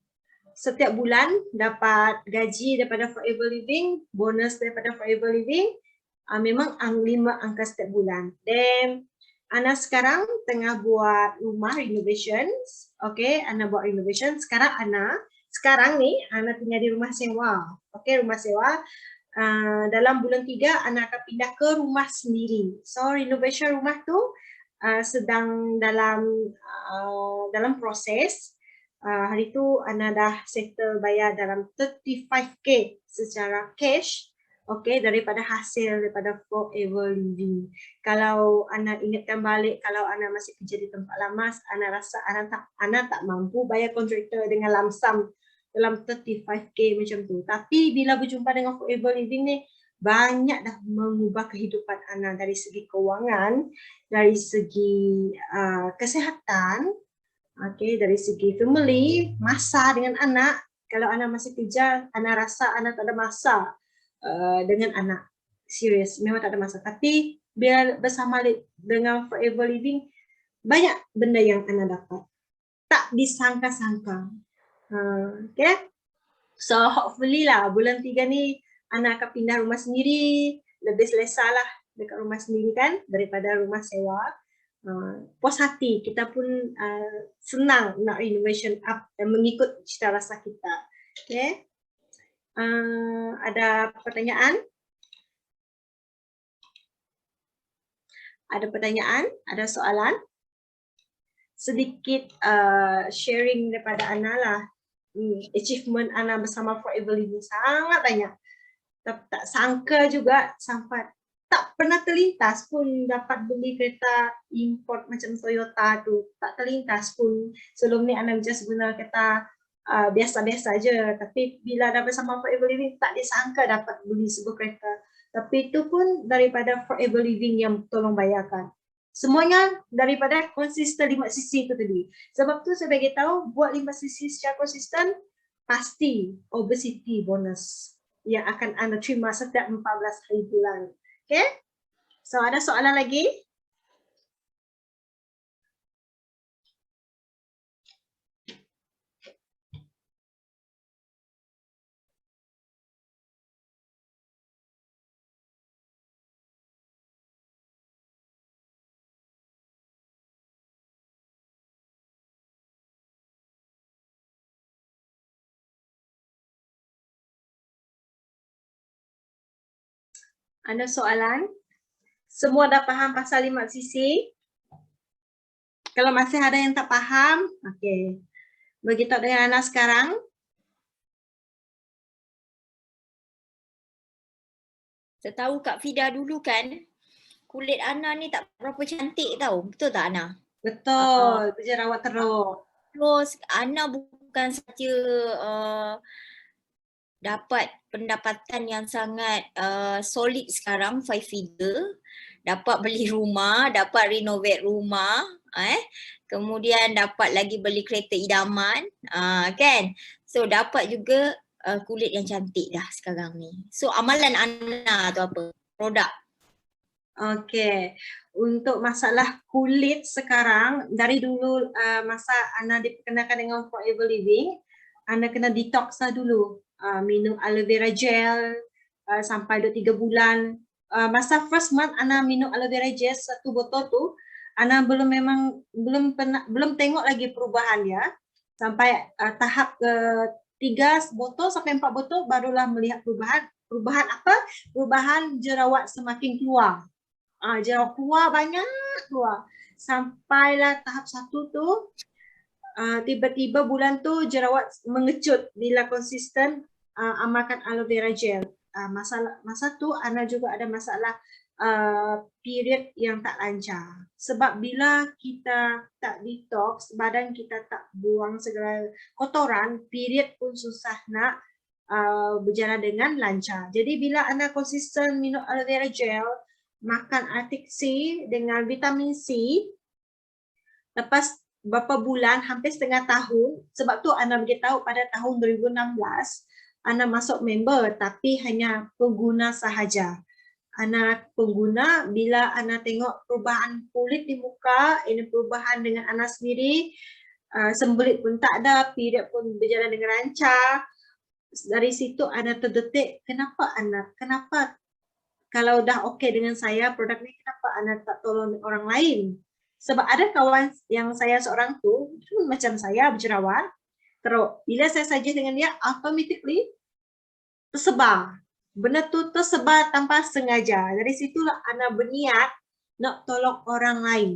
setiap bulan dapat gaji daripada Forever Living, bonus daripada Forever Living. Memang 5 angka setiap bulan. Then Ana sekarang tengah buat rumah renovations. Okay, Ana buat renovation. Sekarang ni Ana tinggal di rumah sewa. Okay, rumah sewa. Dalam bulan 3 Ana akan pindah ke rumah sendiri. So renovation rumah tu sedang dalam proses. Hari tu Ana dah settle bayar dalam 35k secara cash. Okey, daripada hasil daripada Forever Living. Kalau Ana ingatkan balik, kalau Ana masih kerja di tempat lama, Ana rasa Ana tak mampu bayar kontraktor dengan lump sum dalam 35k macam tu. Tapi bila berjumpa dengan Forever Living ni, banyak dah mengubah kehidupan Ana dari segi kewangan, dari segi kesihatan, okey, dari segi family, masa dengan anak. Kalau Ana masih kerja, Ana rasa Ana tak ada masa dengan anak. Serius, memang tak ada masa. Tapi bila bersama dengan Forever Living, banyak benda yang Ana dapat. Tak disangka-sangka. Okay? So hopefully lah bulan 3 ni Ana akan pindah rumah sendiri. Lebih selesa lah dekat rumah sendiri kan daripada rumah sewa. Puas hati, kita pun senang nak renovation up dan mengikut cita rasa kita. Okay? Ada pertanyaan? Ada pertanyaan? Ada soalan? Sedikit sharing daripada Ana lah. Achievement Ana bersama Forever Living sangat banyak. Tak sangka juga sampai tak pernah terlintas pun dapat beli kereta import macam Toyota tu. Tak terlintas pun. Sebelum ni Ana just guna kereta biasa-biasa je. Tapi bila dah bersama Forever Living tak disangka dapat beli sebuah kereta. Tapi itu pun daripada Forever Living yang tolong bayarkan. Semuanya daripada konsisten 5cc tu tadi. Sebab tu saya bagi tahu buat 5cc secara konsisten pasti obesity bonus yang akan Anda terima setiap 14 hari bulan. Okay? So ada soalan lagi? Ada soalan? Semua dah faham pasal 5cc? Kalau masih ada yang tak faham, okey. Beritahu dengan Ana sekarang. Setahu Kak Fida dulu kan, kulit Ana ni tak berapa cantik tau. Betul tak Ana? Betul, berjerawat teruk. Terus Ana bukan saja dapat pendapatan yang sangat solid sekarang, 5 figure, dapat beli rumah, dapat renovate rumah, kemudian dapat lagi beli kereta idaman, kan? So dapat juga kulit yang cantik dah sekarang ni. So amalan Ana tu apa? Produk. Okey, untuk masalah kulit sekarang, dari dulu masa Ana diperkenalkan dengan Forever Living, Ana kena detox lah dulu. Minum aloe vera gel sampai 2-3 bulan. Masa first month Ana minum aloe vera gel 1 botol tu, Ana belum tengok lagi perubahan ya. Sampai tahap 3 botol sampai 4 botol barulah melihat perubahan. Perubahan apa? Perubahan jerawat semakin keluar. Jerawat keluar banyak keluar. Sampailah tahap 1 tu, tiba-tiba bulan tu jerawat mengecut bila konsisten amalkan aloe vera gel. Masa tu Ana juga ada masalah period yang tak lancar. Sebab bila kita tak detox, badan kita tak buang segala kotoran, period pun susah nak berjalan dengan lancar. Jadi bila Ana konsisten minum aloe vera gel, makan Arctic Sea dengan vitamin C, lepas beberapa bulan, hampir setengah tahun, sebab tu Ana beritahu pada tahun 2016, Ana masuk member tapi hanya pengguna sahaja. Ana pengguna, bila Ana tengok perubahan kulit di muka, ini perubahan dengan Ana sendiri, sembelit pun tak ada, period pun berjalan dengan lancar. Dari situ Ana terdetik, kenapa kalau dah okey dengan saya, produk ni kenapa Ana tak tolong orang lain? Sebab ada kawan yang saya seorang tu macam saya berjerawat, teruk. Bila saya suggest dengan dia, automatically tersebar. Benda tu tersebar tanpa sengaja. Dari situlah Ana berniat nak tolong orang lain.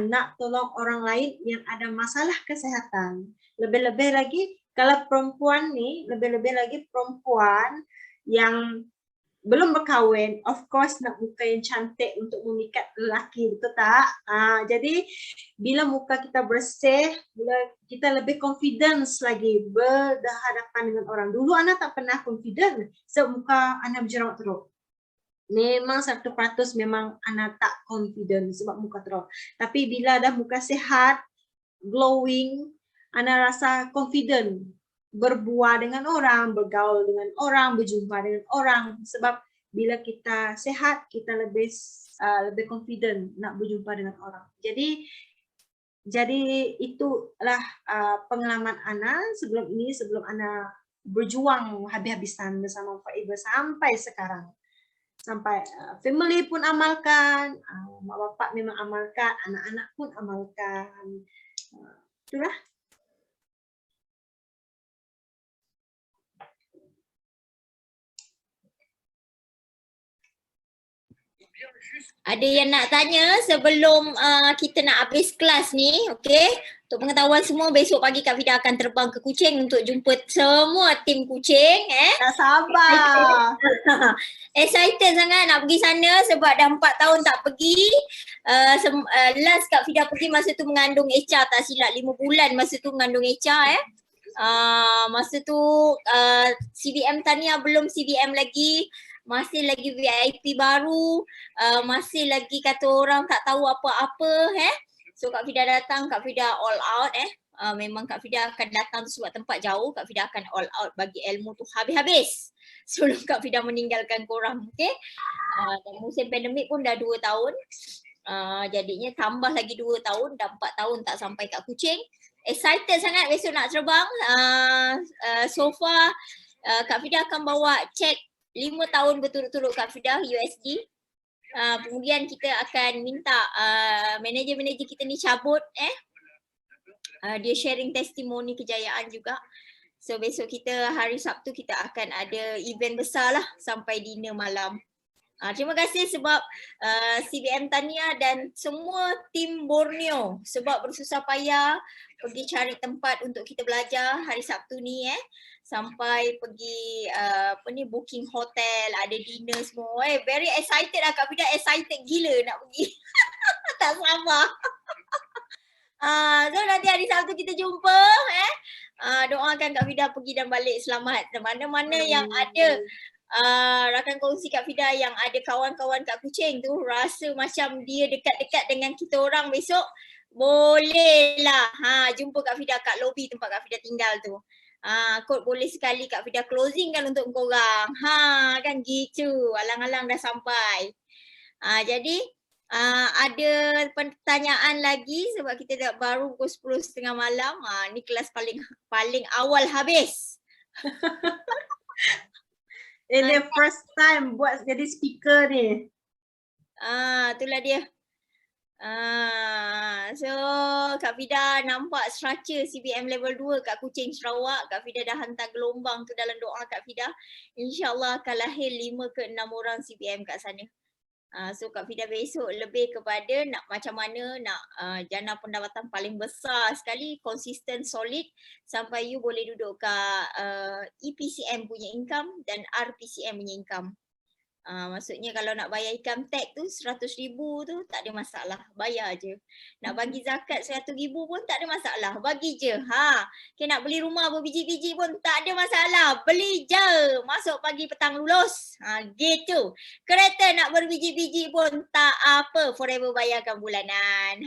Nak tolong orang lain yang ada masalah kesihatan. Lebih-lebih lagi kalau perempuan ni, lebih-lebih lagi perempuan yang belum berkahwin, of course nak muka yang cantik untuk memikat lelaki, betul tak? Jadi bila muka kita bersih, bila kita lebih confidence lagi berhadapan dengan orang. Dulu Ana tak pernah confident sebab muka Ana berjerawat teruk. Memang 100% memang Ana tak confident sebab muka teruk. Tapi bila dah muka sihat, glowing, Ana rasa confident berbual dengan orang, bergaul dengan orang, berjumpa dengan orang. Sebab bila kita sehat, kita lebih confident nak berjumpa dengan orang. Jadi itulah pengalaman Ana sebelum ini, sebelum Ana berjuang habis-habisan bersama Forever sampai sekarang. Sampai family pun amalkan, mak bapak memang amalkan, anak-anak pun amalkan. Itulah. Ada yang nak tanya sebelum kita nak habis kelas ni, okey? Untuk pengetahuan semua, besok pagi Kak Fida akan terbang ke Kuching untuk jumpa semua tim Kuching. Tak sabar. Excited sangat nak pergi sana sebab dah 4 tahun tak pergi. Last Kak Fida pergi masa tu mengandung Echa, tak silap 5 bulan masa tu mengandung Echa. Masa tu CBM Tania belum CBM lagi. Masih lagi VIP baru, masih lagi kata orang tak tahu apa-apa. So Kak Fida datang, Kak Fida all out. Memang Kak Fida akan datang sebab tempat jauh, Kak Fida akan all out bagi ilmu tu habis-habis sebelum Kak Fida meninggalkan korang. Okay? Dan musim pandemik pun dah 2 tahun. Jadinya tambah lagi 2 tahun, dah 4 tahun tak sampai kat Kuching. Excited sangat besok nak terbang. So far Kak Fida akan bawa cek 5 tahun berturut-turut Kak Fida USD. Kemudian kita akan minta manager-manager kita ni cabut. Dia sharing testimoni kejayaan juga. So besok kita hari Sabtu kita akan ada event besar lah sampai dinner malam. Terima kasih sebab CBM Tania dan semua tim Borneo sebab bersusah payah pergi cari tempat untuk kita belajar hari Sabtu ni sampai pergi booking hotel, ada dinner semua. Very excited lah Kak Fida, excited gila nak pergi. Tak sabar. So nanti hari Sabtu kita jumpa. Doakan Kak Fida pergi dan balik selamat. Mana-mana yang ada rakan kongsi Kak Fida yang ada kawan-kawan kat Kuching tu rasa macam dia dekat-dekat dengan kita orang besok, bolehlah jumpa Kak Fida kat lobi tempat Kak Fida tinggal tu. Kot boleh sekali Kak Fida closing kan untuk korang. Kan gitu. Alang-alang dah sampai. Jadi ada pertanyaan lagi sebab kita dah baru pukul 10.30 malam. Ni kelas paling awal habis. Ini first time buat jadi speaker ni. Itulah dia. So Kak Fida nampak structure CBM level 2 kat Kuching Sarawak. Kak Fida dah hantar gelombang tu dalam doa Kak Fida. InsyaAllah akan lahir 5 ke 6 orang CBM kat sana. So Kak Fida besok lebih kepada nak macam mana nak jana pendapatan paling besar sekali, konsisten, solid sampai you boleh duduk kat EPCM punya income dan RPCM punya income. Maksudnya kalau nak bayar income tax tu 100,000 tu tak ada masalah, bayar je. Nak bagi zakat 100,000 pun tak ada masalah, bagi je. Okay, nak beli rumah berbiji-biji pun tak ada masalah, beli je. Masuk pagi petang lulus. Gitu. Kereta nak berbiji-biji pun tak apa, forever bayarkan bulanan.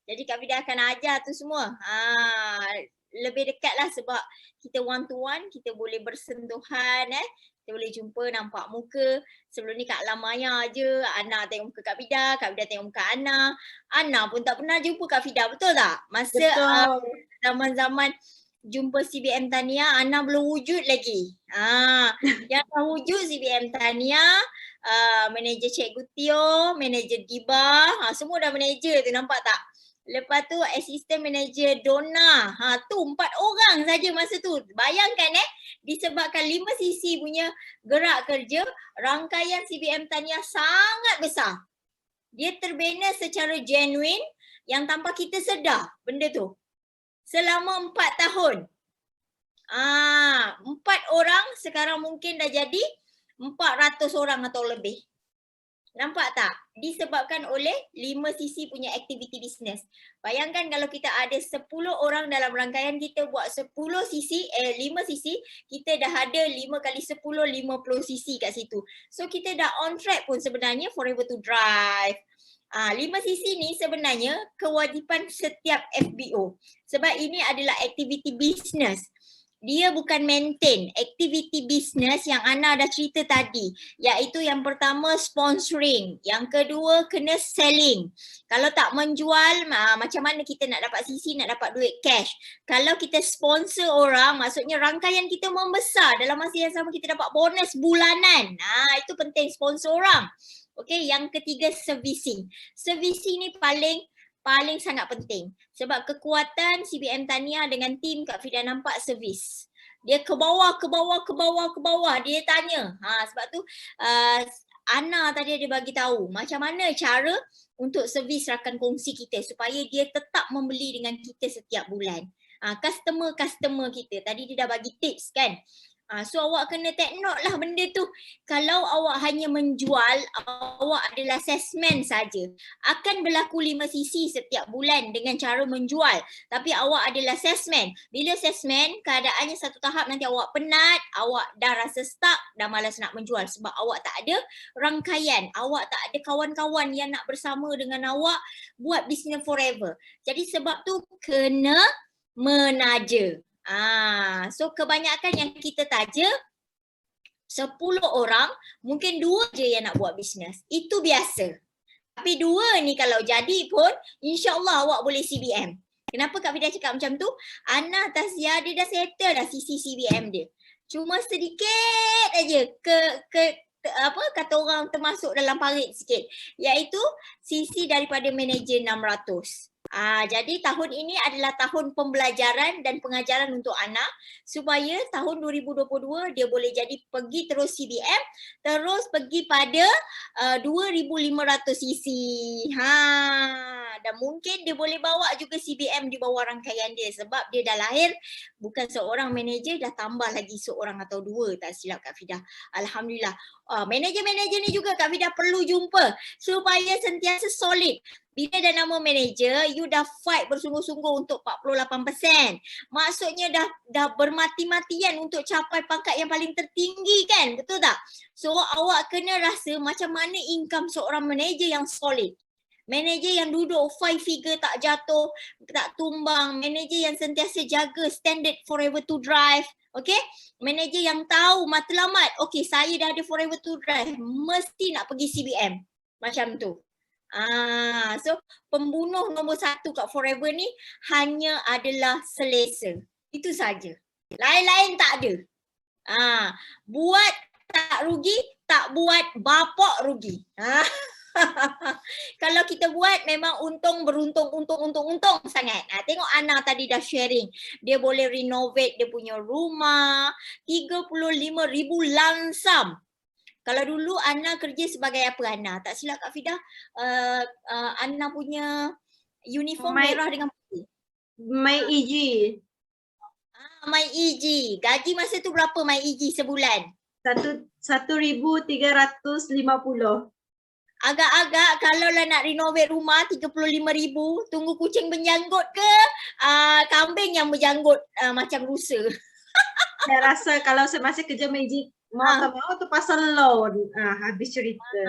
Jadi Kak Fida akan ajar tu semua. Lebih dekat lah sebab kita one to one, kita boleh bersentuhan kita boleh jumpa, nampak muka. Sebelum ni kat Alam Maya je, Ana tengok muka Kak Fida tengok muka Ana. Ana pun tak pernah jumpa Kak Fida, betul tak? Masa zaman-zaman jumpa CBM Tania, Ana belum wujud lagi. Yang dah wujud CBM Tania, manager Cikgu Tio, manager Diba, semua dah manager tu, nampak tak? Lepas tu assistant manager Donna. Tu 4 orang saja masa tu. Bayangkan disebabkan 5 sisi punya gerak kerja, rangkaian CBM Tania sangat besar. Dia terbina secara genuine yang tanpa kita sedar benda tu. Selama 4 tahun. 4 orang sekarang mungkin dah jadi 400 orang atau lebih. Nampak tak? Disebabkan oleh 5 sisi punya aktiviti bisnes. Bayangkan kalau kita ada 10 orang dalam rangkaian kita buat 10 sisi, 5 sisi, kita dah ada 5 kali 10, 50 sisi kat situ. So kita dah on track pun sebenarnya Forever to Drive. 5 sisi ni sebenarnya kewajipan setiap FBO. Sebab ini adalah aktiviti bisnes. Dia bukan maintain, aktiviti bisnes yang Ana dah cerita tadi. Iaitu yang pertama sponsoring, yang kedua kena selling. Kalau tak menjual, macam mana kita nak dapat sisi, nak dapat duit cash. Kalau kita sponsor orang, maksudnya rangkaian kita membesar. Dalam masa yang sama kita dapat bonus bulanan. Itu penting sponsor orang. Okay, yang ketiga servicing. Servicing ni paling sangat penting. Sebab kekuatan CBM Tahniah dengan tim Kak Fida nampak servis. Dia ke bawah. Dia tanya. Sebab tu Ana tadi dia bagi tahu macam mana cara untuk servis rakan kongsi kita supaya dia tetap membeli dengan kita setiap bulan. Customer kita. Tadi dia dah bagi tips kan. So awak kena take note lah benda tu. Kalau awak hanya menjual, awak adalah salesman saja. Akan berlaku 5 sisi setiap bulan dengan cara menjual. Tapi awak adalah salesman. Bila salesman, keadaannya satu tahap nanti awak penat, awak dah rasa stuck, dah malas nak menjual. Sebab awak tak ada rangkaian. Awak tak ada kawan-kawan yang nak bersama dengan awak buat business forever. Jadi sebab tu kena menaja. So kebanyakan yang kita taja 10 orang, mungkin 2 je yang nak buat bisnes. Itu biasa. Tapi 2 ni kalau jadi pun, insyaAllah awak boleh CBM. Kenapa Kak Fida cakap macam tu? Ana Tasya dia dah settle dah sisi CBM dia. Cuma sedikit aja kata orang termasuk dalam parit sikit. Iaitu sisi daripada manager 600. Jadi tahun ini adalah tahun pembelajaran dan pengajaran untuk Ana supaya tahun 2022 dia boleh jadi pergi terus CBM, terus pergi pada 2,500 cc. Dan mungkin dia boleh bawa juga CBM di bawah rangkaian dia sebab dia dah lahir bukan seorang manager, dah tambah lagi seorang atau 2 tak silap Kak Fida. Alhamdulillah. Manager-manager ni juga Kak Fida perlu jumpa supaya sentiasa solid. Bila dah nama manager, you dah fight bersungguh-sungguh untuk 48%. Maksudnya dah bermati-matian untuk capai pangkat yang paling tertinggi kan? Betul tak? So awak kena rasa macam mana income seorang manager yang solid. Manager yang duduk 5 figure tak jatuh, tak tumbang. Manager yang sentiasa jaga standard Forever to Drive. Okay? Manager yang tahu matlamat. Okay, saya dah ada Forever to Drive. Mesti nak pergi CBM. Macam tu. So pembunuh nombor 1 kat Forever ni hanya adalah selesa. Itu saja. Lain-lain tak ada. Buat tak rugi, tak buat bapak rugi. Kalau kita buat memang untung beruntung sangat. Tengok Ana tadi dah sharing. Dia boleh renovate dia punya rumah 35,000 langsam. Kalau dulu Ana kerja sebagai apa Ana? Tak silap Kak Fida, Ana punya uniform merah dengan putih. My EG. My EG. Gaji masa tu berapa My EG sebulan? 1,350. Agak-agak kalau lah nak renovate rumah 35,000, tunggu kucing berjanggut ke kambing yang berjanggut macam rusa. Saya rasa kalau saya masih kerja Magic, mau tak mau tu pasal loan. Habis cerita.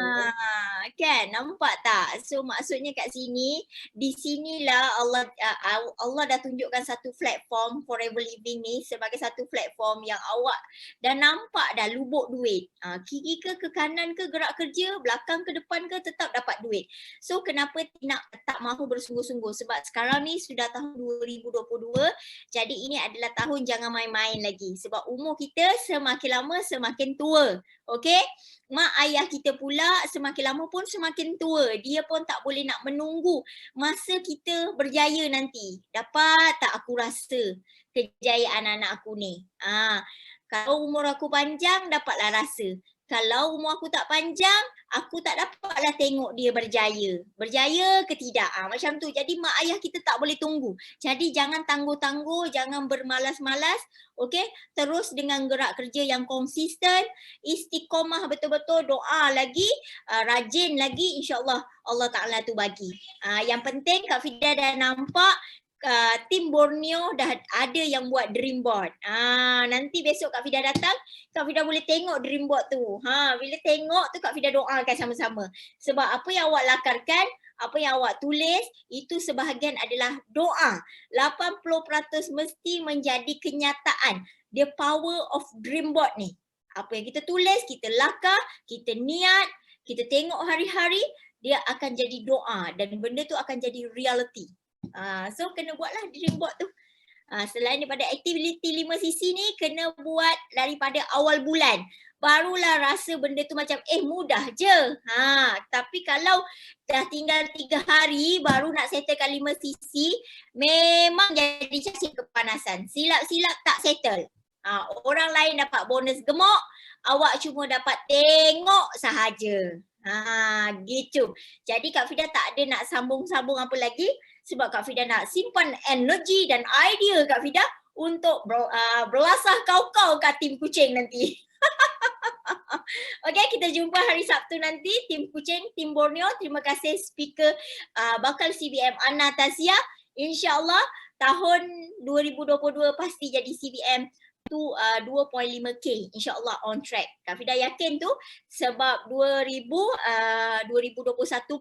Kan nampak tak? So maksudnya kat sini, di sinilah Allah dah tunjukkan satu platform Forever Living ni sebagai satu platform yang awak dah nampak dah lubuk duit. Kiri ke kanan ke gerak kerja, belakang ke depan ke tetap dapat duit. So kenapa tak mahu bersungguh-sungguh? Sebab sekarang ni sudah tahun 2022, jadi ini adalah tahun jangan main-main lagi. Sebab umur kita semakin lama semakin tua. Okay? Mak ayah kita pula semakin lama pun semakin tua. Dia pun tak boleh nak menunggu masa kita berjaya nanti. Dapat tak aku rasa kejayaan anak aku ni? Kalau umur aku panjang dapatlah rasa. Kalau umur aku tak panjang, aku tak dapatlah tengok dia berjaya. Berjaya ke tidak? Macam tu. Jadi mak ayah kita tak boleh tunggu. Jadi jangan tangguh-tangguh, jangan bermalas-malas. Okey, terus dengan gerak kerja yang konsisten, istiqomah betul-betul, doa lagi, rajin lagi, insya-Allah Allah Taala tu bagi. Yang penting Kak Fida dah nampak tim Borneo dah ada yang buat dream board. Nanti besok Kak Fida datang, Kak Fida boleh tengok dream board tu. Bila tengok tu Kak Fida doakan sama-sama. Sebab apa yang awak lakarkan, apa yang awak tulis, itu sebahagian adalah doa. 80% mesti menjadi kenyataan. The power of dream board ni. Apa yang kita tulis, kita lakar, kita niat, kita tengok hari-hari, dia akan jadi doa dan benda tu akan jadi reality. So kena buatlah dream board tu. Selain daripada aktiviti 5cc ni, kena buat daripada awal bulan. Barulah rasa benda tu macam mudah je. Tapi kalau dah tinggal 3 hari baru nak settlekan 5cc, memang jadi cacing kepanasan. Silap-silap tak settle. Orang lain dapat bonus gemuk, awak cuma dapat tengok sahaja. Gitu. Jadi Kak Fida tak ada nak sambung-sambung apa lagi. Sebab Kak Fida nak simpan energi dan idea Kak Fida untuk berlasah kau-kau kat tim kucing nanti. Okey, kita jumpa hari Sabtu nanti. Tim kucing, tim Borneo. Terima kasih speaker bakal CBM Anastasia. InsyaAllah tahun 2022 pasti jadi CBM tu 2.5K, insyaAllah on track. Kak Fida yakin tu sebab 2021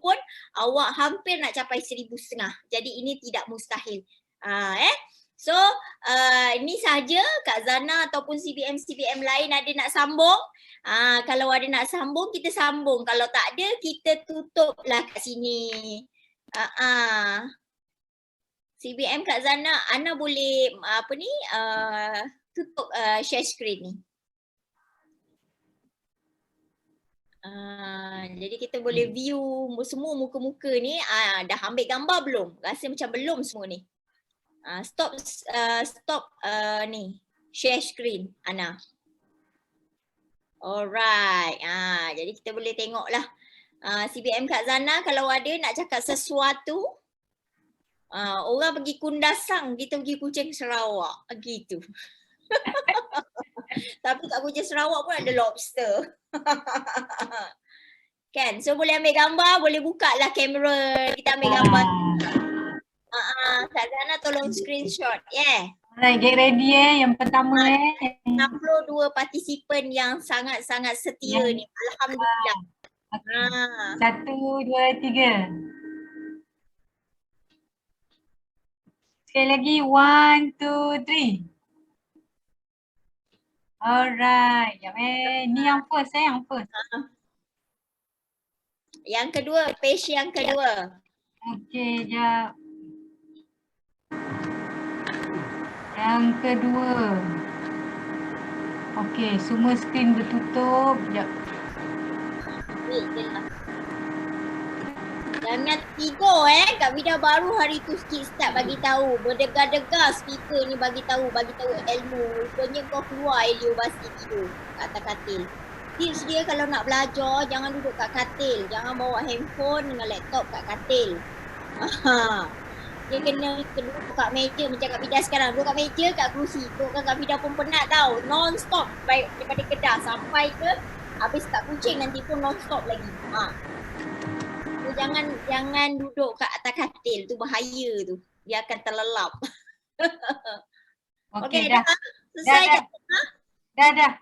pun awak hampir nak capai 1,500. Jadi ini tidak mustahil. So ini saja Kak Zana ataupun CBM lain ada nak sambung. Kalau ada nak sambung kita sambung. Kalau tak ada kita tutuplah kat sini. CBM Kak Zana, Ana boleh tutup share screen ni. Jadi kita boleh view semua muka-muka ni. Dah ambil gambar belum? Rasa macam belum semua ni. Stop ni share screen Ana. Alright. Jadi kita boleh tengoklah CBM Kak Zana kalau ada nak cakap sesuatu. Orang pergi Kundasang, kita pergi Kuching Sarawak gitu. Tapi kat Kuching Sarawak pun ada lobster. Kan? So boleh ambil gambar, boleh buka lah kamera. Kita ambil gambar. Kak Zana tolong screenshot. Alright, get ready yang pertama 62 partisipan yang sangat-sangat setia ni. Alhamdulillah. Okay. 1, 2, 3. Sekali lagi 1, 2, 3. Alright, ni yang first yang first. Yang kedua, page yang kedua. Okay, jap. Yang kedua. Okay, semua skrin bertutup. Jap. Wait je lah. Jangan tiga Kak Vida baru hari tu sikit start bagi tahu. Berdegar-degar speaker ni bagi tahu ilmu. Rupanya kau keluar Elio Basi tidur kat atas katil. Tips dia kalau nak belajar jangan duduk kat katil. Jangan bawa handphone dengan laptop kat katil. Dia kena duduk kat meja macam Kak Vida sekarang. Duduk kat meja, kat kerusi. Duduk Kak Vida pun penat tau. Non-stop baik daripada Kedah sampai ke habis kat Kuching nanti pun non-stop lagi. Jangan duduk kat atas katil tu, bahaya tu. Dia akan terlelap. Okey, dah. Selesai Dah.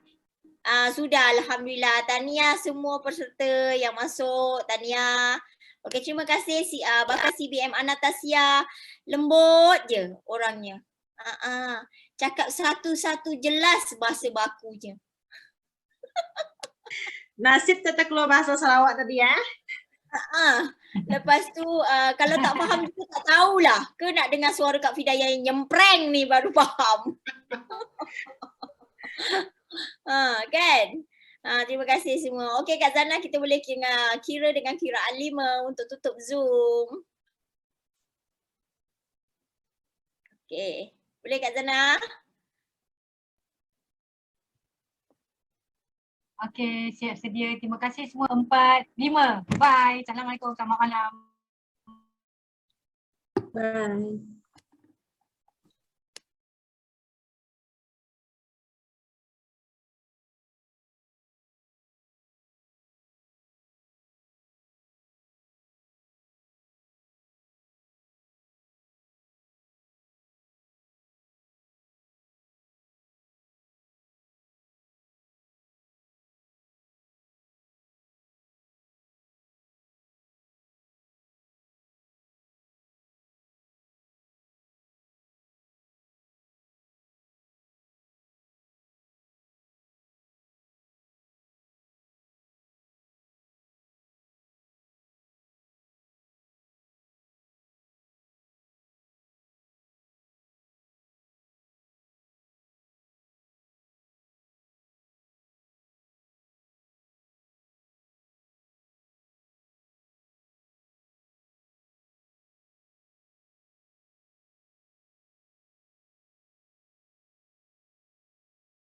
Sudah, alhamdulillah. Tahniah semua peserta yang masuk. Tahniah. Okey, terima kasih bakal CBM Anastasia. Lembut je orangnya. Cakap satu-satu jelas bahasa baku je. Nasib tetap keluar bahasa Sarawak tadi ya. Lepas tu kalau tak faham juga tak tahulah. Ke nak dengar suara Kak Fida yang nyempreng ni baru faham. Kan? Terima kasih semua. Okey Kak Zana, kita boleh kira dengan kiraan 5 untuk tutup Zoom. Okey. Boleh Kak Zana? Okey, siap sedia. Terima kasih semua 4, 5. Bye. Assalamualaikum. Selamat malam. Bye.